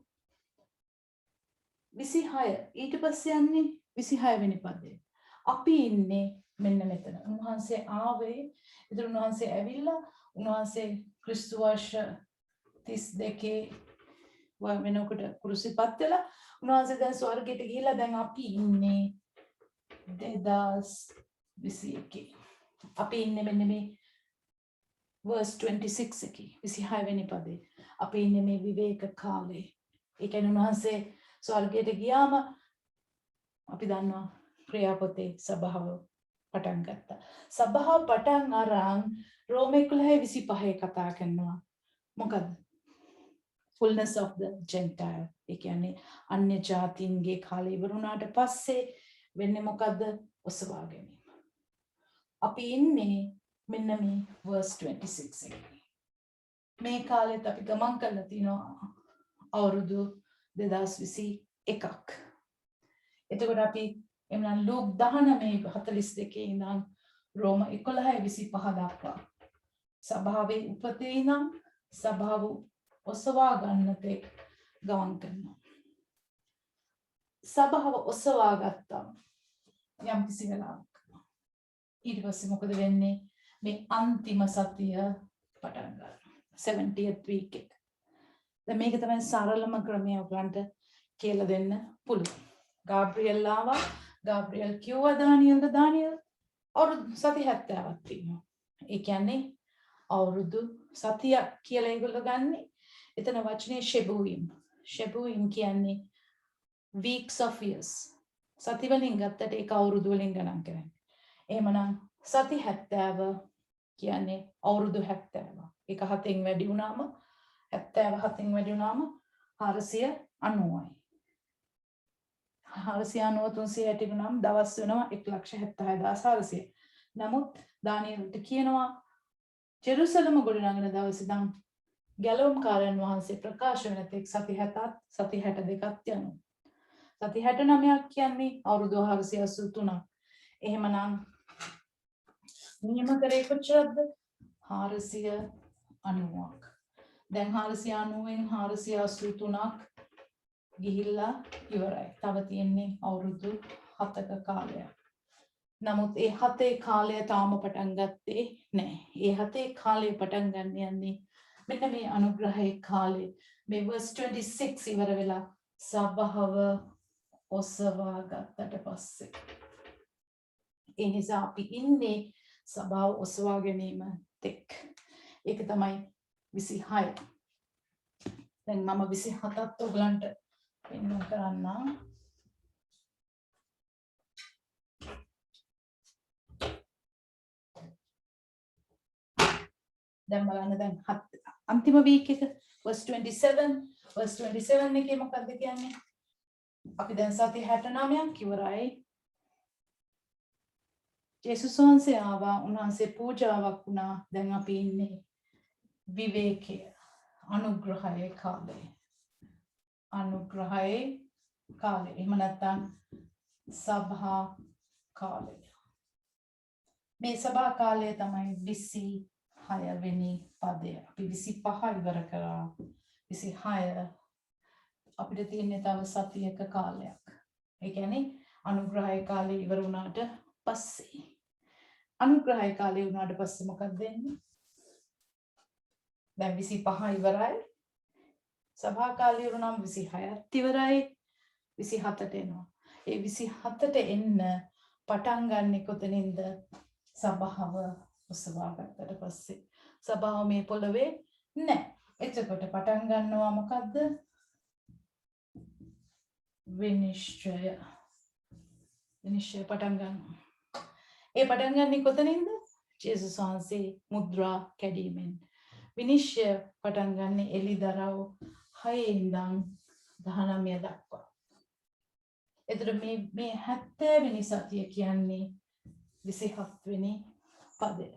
26 ඊට පස්සේ යන්නේ 26 වෙනි පදේ. අපි ඉන්නේ මෙන්න මෙතන. උන්වහන්සේ ආවේ, ඒතර උන්වහන්සේ ඇවිල්ලා උන්වහන්සේ ක්‍රිස්තු වර්ෂ 32 වෙනකොට කුරුසිපත් වෙලා උන්වහන්සේ දැන් ස්වර්ගයට ගිහිල්ලා දැන් අපි ඉන්නේ 2021. අපි ඉන්නේ මෙන්න මේ verse 26 එකේ 26 වෙනි පදේ. අපි ඉන්නේ මේ විවේක කාලේ. ඒ කියන්නේ උන්වහන්සේ ස්වර්ගයට ගියාම අපි දන්නවා ක්‍රියාපොතේ සභාව පටන් ගත්තා. සභාව පටන් අරන් රෝමේ 11:25 කතා කරනවා. මොකද? fullness of the gentile. ඒ කියන්නේ අන්‍ය ජාතීන්ගේ කාලය ඉවර වුණාට පස්සේ වෙන්නේ මොකද්ද? ඔසවා ගැනීම. අපි ඉන්නේ මෙන්න මේ verse 26 එකේ. මේ කාලෙත් අපි ගමන් කරලා තිනවා අවුරුදු 2021ක්. එතකොට අපි එමනම් ලූක් 19:42 ඉඳන් රෝම 11:25 දක්වා සභාවේ උපතේ ඉඳන් සභාව ඔසවා ගන්න තෙක් ගමන් කරනවා. සභාව ඔසවා ගත්තා යම් කිසි වෙලාවක. ඊට පස්සේ මොකද වෙන්නේ? මේ අන්තිම සතිය පටන් ගන්නවා. 70th week එක. දැන් මේක තමයි සරලම ක්‍රමය ඔයගලන්ට කියලා දෙන්න පුළුවන්. ගාබ්‍රියෙල් ආවා. ගාබ්‍රියෙල් කිව්වා දානියෙල් අවුරුදු සති 70ක් තියෙනවා. ඒ කියන්නේ අවුරුදු සතියක් කියලා ඒගොල්ලෝ ගන්නෙ. එතන වචනේ ෂෙබුයිම්. ෂෙබුයිම් කියන්නේ weeks of years. සති වලින් ගත්තට ඒක අවුරුදු වලින් ගණන් කරන්නේ. එහෙමනම් සති 70 කියන්නේ අවුරුදු 70. ඒක 7න් වැඩි වුණාම 77න් වැඩි වුණාම 490යි. 490 360 වුණාම දවස් වෙනවා 1,76,400. නමුත් දානියෙල්ට කියනවා ජෙරුසලම ගොඩනගන දවස් ඉඳන් ගැලවුම්කාරයන් වහන්සේ ප්‍රකාශ වෙන තෙක් සති 70ත් සති 62ක් යනවා. සති 69ක් කියන්නේ අවුරුදු 483ක්. එහෙමනම් නියම කරේ කොච්චරද? 490ක්. දැන් 490න් 483ක් ගිහිල්ලා ඉවරයි. තව තියෙන්නේ අවුරුදු 7ක කාලයක්. නමුත් ඒ 7 කාලය තාම පටන් ගත්තේ නැහැ. ඒ 7 කාලය පටන් ගන්න යන්නේ මෙන්න මේ අනුග්‍රහයේ කාලේ. මේ verse 26 ඉවර වෙලා සභාව ඔසවා ගත්තට පස්සේ. ඒ නිසා අපි ඉන්නේ සභාව ඔසවා ගැනීම තෙක්. ඒක තමයි 26. දැන් මම 27ත් ඔයගලන්ට පෙන්වන්න කරන්නම්. දැන් බලන්න දැන් අන්තිම වීක් එක verse 27 එකේ මොකක්ද කියන්නේ? අපි දැන් සති 69ක් ඉවරයි. ජේසුස් වහන්සේ ආවා. උන්වහන්සේ පූජාවක් වුණා. දැන් අපි ඉන්නේ විවේකය අනුග්‍රහයේ කාලේ. අනුග්‍රහයේ කාලේ. එහෙම නැත්නම් සභා කාලය. මේ සභා කාලය තමයි 26 වෙනි පදය. අපි 25 ඉවර කරා. 26 අපිට තියෙන්නේ තව සතියක කාලයක්. ඒ කියන්නේ අනුග්‍රහය කාලේ ඉවර වුණාට පස්සේ. අනුග්‍රහය කාලේ වුණාට පස්සේ මොකක්ද වෙන්නේ? දැන් 25 ඉවරයි. සභා කාලය වුණාම 26ත් ඉවරයි. 27ට එනවා. ඒ 27ට එන්න පටන් ගන්නෙ කොතනින්ද? සභාව ඔසවා ගත්තට පස්සේ. සභාව මේ පොළවේ නැහැ. එතකොට පටන් ගන්නවා මොකද්ද? විනිශ්චය. විනිශ්චය පටන් ගන්නවා. ඒ පටන් ගන්නෙ කොතනින්ද? ජේසුස් වහන්සේ මුද්‍රා කැඩීමෙන්. විනිශ්චය පටන් ගන්නෙ එළිදරව් 6 ඉඳන් 19 දක්වා. එතකොට මේ 70 වෙනි සතිය කියන්නේ 27 වෙනි පදය.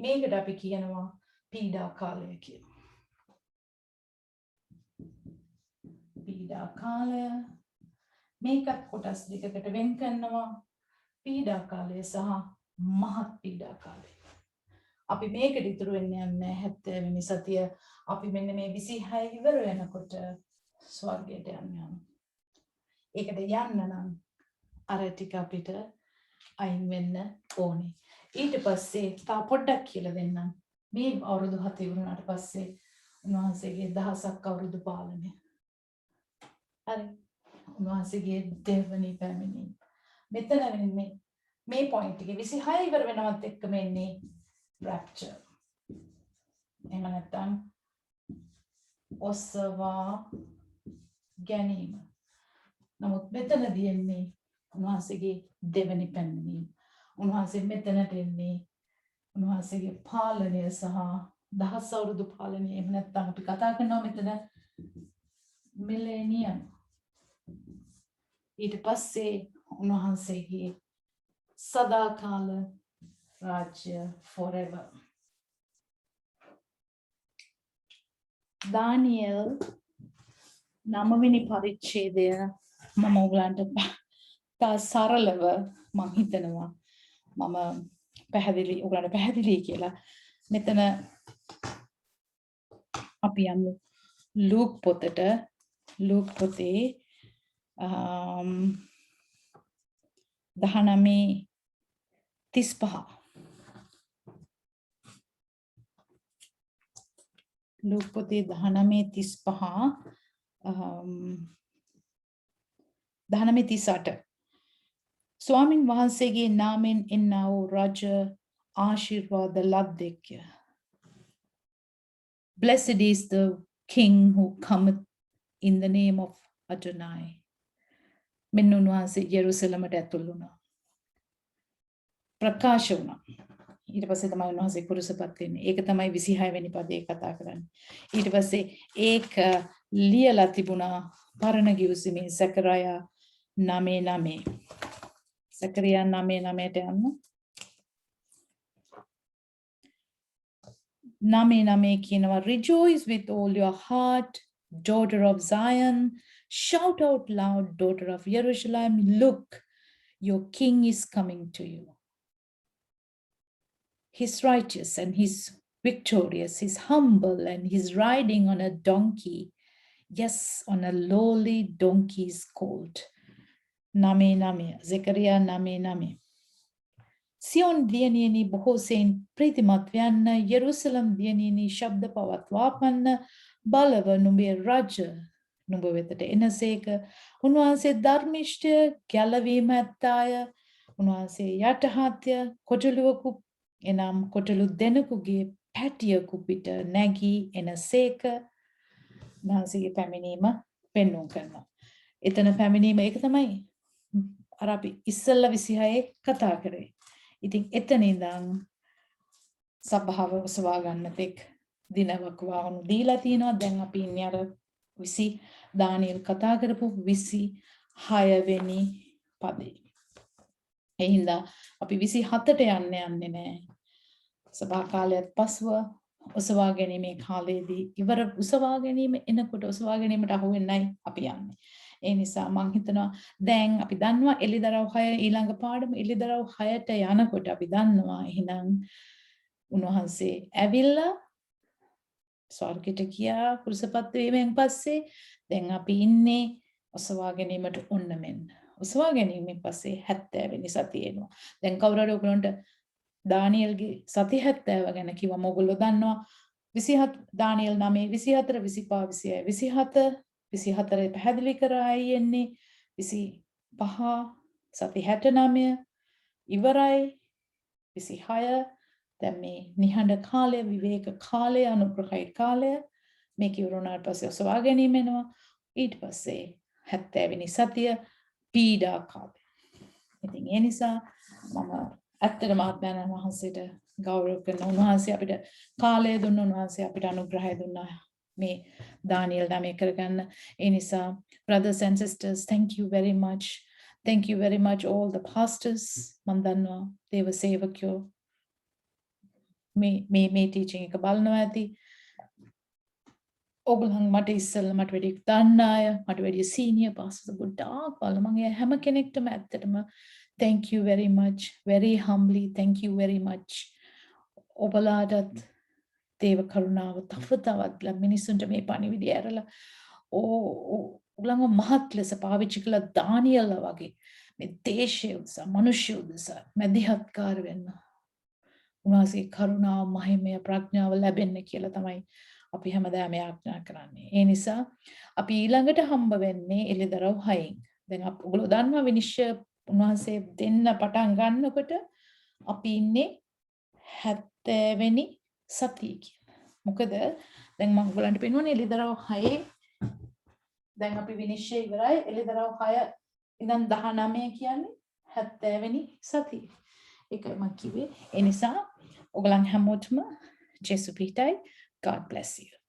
මේකට අපි කියනවා පීඩා කාලය කියලා. පීඩා කාලය මේකත් කොටස් දෙකකට වෙන් කරනවා. පීඩා කාලය සහ මහත් පීඩා කාලය. අපි මේකට ඉතුරු වෙන්නේ නැහැ 70 වෙනි සතිය. අපි මෙන්න මේ 26 ඉවර වෙනකොට ස්වර්ගයට යනවා. ඒකට යන්න නම් අර ටික අපිට අයින් වෙන්න ඕනේ. ඊට පස්සේ තා පොඩ්ඩක් කියලා දෙන්නම්. මේ අවුරුදු 7 ඉවරුණාට පස්සේ උන්වහන්සේගේ දහසක් අවුරුදු පාලනය. හරි. උන්වහන්සේගේ දෙවනි පැමිණීම. මෙතන මේ පොයින්ට් එකේ 26 ඉවර වෙනවත් එක්කම එන්නේ rapture. එහෙම නැත්නම් ඔසවා ගැනීම. නමුත් මෙතනදී එන්නේ උන්වහන්සේගේ දෙවනි පැමිණීම. උන්වහන්සේ මෙතනට එන්නේ උන්වහන්සේගේ පාලනය සහ දහස් අවුරුදු පාලනය. එහෙම නැත්නම් අපි කතා කරනවා මෙතන මිලේනියම්. ඊට පස්සේ උන්වහන්සේගේ සදාකාල රාජ්‍ය forever. දානියෙල් 9 වෙනි පරිච්ඡේදය මම ඔයගලන්ට තා සරලව මං හිතනවා මම පැහැදිලි ඔයගලන්ට පැහැදිලි කියලා. මෙතන අපි යමු ලූක් පොතට. ලූක් පොතේ 19:35 ලූක් පොතේ 19:35 19:38 ස්වාමින් වහන්සේගේ නාමයෙන් එන්නා වූ රජ ආශිර්වාද ලද්දෙක්ය. Blessed is the king who cometh in the name of Adonai. මෙන්න උන්වහන්සේ යෙරුසලමට ඇතුල් වුණා. ප්‍රකාශ වුණා. ඊට පස්සේ තමයි උන්වහන්සේ කුරුසපත් වෙන්නේ. ඒක තමයි 26 වෙනි පදේ කතා කරන්නේ. ඊට පස්සේ ඒක ලියලා තිබුණා පරණ ගිවිසුමේ සකරයා 9:9. සකරියා 9:9ට යන්න. 9:9 කියනවා rejoice with all your heart, daughter of Zion. Shout out loud, daughter of Jerusalem. Look, your king is coming to you. He's righteous and he's victorious. He's humble and he's riding on a donkey. Yes, on a lowly donkey's colt. 9:9. Zechariah 9:9. Zion දියණියනි බොහෝසෙයින් ප්‍රීතිමත් වන්න, යෙරුසලම් දියණියනි ශබ්ද පවත්වාපන්න, බලව නුඹේ රජ නුඹ වෙතට එනසේක. උන්වහන්සේ ධර්මිෂ්ඨය, ගැලවීම ඇත්තාය. උන්වහන්සේ යටහත්ය, කොටලුවකු එනම් කොටලු දෙනෙකුගේ පැටියකු පිට නැගී එනසේක. උන්වහන්සේගේ පැමිණීම පෙන්වුම් කරනවා. එතන පැමිණීම ඒක තමයි අර අපි ඉස්සෙල්ලා 26 කතා කරේ. ඉතින් එතන ඉඳන් සභාව උසවා ගන්න තෙක් දිනවක් වහනු දීලා තියෙනවා. දැන් අපි ඉන්නේ අර 20 දානියෙල් කතා කරපු 26 වෙනි පදේ. ඒ හින්දා අපි 27ට යන්නේ නැහැ. සභා කාලයත් පසුව උසවා ගැනීමේ කාලයේදී ඉවර උසවා ගැනීම එනකොට උසවා ගැනීමට අහු වෙන්නයි අපි යන්නේ. ඒ නිසා මම හිතනවා දැන් අපි දන්නවා එළිදරව් 6 ඊළඟ පාඩම එළිදරව් 6ට යනකොට අපි දන්නවා එහෙනම් උන්වහන්සේ ඇවිල්ලා ස්වර්ගයට ගියා කුරුසපත් වීමෙන් පස්සේ දැන් අපි ඉන්නේ ඔසවා ගැනීමට ඔන්න මෙන්න. ඔසවා ගැනීමෙන් පස්සේ 70 වෙනි සතිය එනවා. දැන් කවුරු හරි ඔයගොල්ලන්ට දානියෙල්ගේ සති 70 ගැන කිව්වම ඔයගොල්ලෝ දන්නවා 27 දානියෙල් 9 24 25 26 24 පැහැදිලි කරායි එන්නේ 25 සති 69 ඉවරයි 26 දැන් මේ නිහඬ කාලය විවේක කාලය අනුග්‍රහයි කාලය මේක ඉවරුණාට පස්සේ ඔසවා ගැනීම එනවා ඊට පස්සේ 70 වෙනි සතිය පීඩා කාලය. ඉතින් ඒ නිසා මම ඇත්තටම ආත්මයන් වහන්සේට ගෞරව කරන උන්වහන්සේ අපිට කාලය දුන්න උන්වහන්සේ අපිට අනුග්‍රහය දුන්නා මේ දානියෙල් දමේ කරගන්න. ඒ නිසා brothers and sisters, thank you very much. Thank you very much all the pastors. මම දන්නවා දේව සේවකයෝ මේ ටීචින් එක බලනවා ඇති. ඔගොල්ලන් මට ඉස්සෙල්ලා මට වැඩි දන්න අය මට වැඩි සීනියර් පාස්ටර්ස් ගොඩාක් බලලා මම හැම කෙනෙක්ටම ඇත්තටම thank you very much, very humbly thank you very much. ඔබලාටත් දේව කරුණාව තවත් මිනිසුන්ට මේ පණිවිඩය ඇරලා ඔගොල්ලන්ව මහත් ලෙස පාවිච්චි කළ දානියෙල් වගේ මේ දේශය උදෙසා මනුෂ්‍ය උදෙසා මැදිහත්කාර වෙන්න උන්වහන්සේ කරුණාව මහිමය ප්‍රඥාව ලැබෙන්න කියලා තමයි අපි හැමදාම යාඥා කරන්නේ. ඒ නිසා අපි ඊළඟට හම්බ වෙන්නේ එළිදරව් 6න්. දැන් ඔයගොල්ලෝ දන්නවා විනිශ්චය උන්වහන්සේ දෙන්න පටන් ගන්නකොට අපි ඉන්නේ 70 වෙනි සතිය කියන. මොකද දැන් මම ඔයගොල්ලන්ට පෙන්වන්නේ එළිදරව් 6 දැන් අපි විනිශ්චය ඉවරයි එළිදරව් 6 ඉඳන් 19 කියන්නේ 70 වෙනි සතිය. ඒකයි මම කිව්වේ. ඒ නිසා ඔයගොල්ලන් හැමෝටම ජේසු පිටයි. God bless you.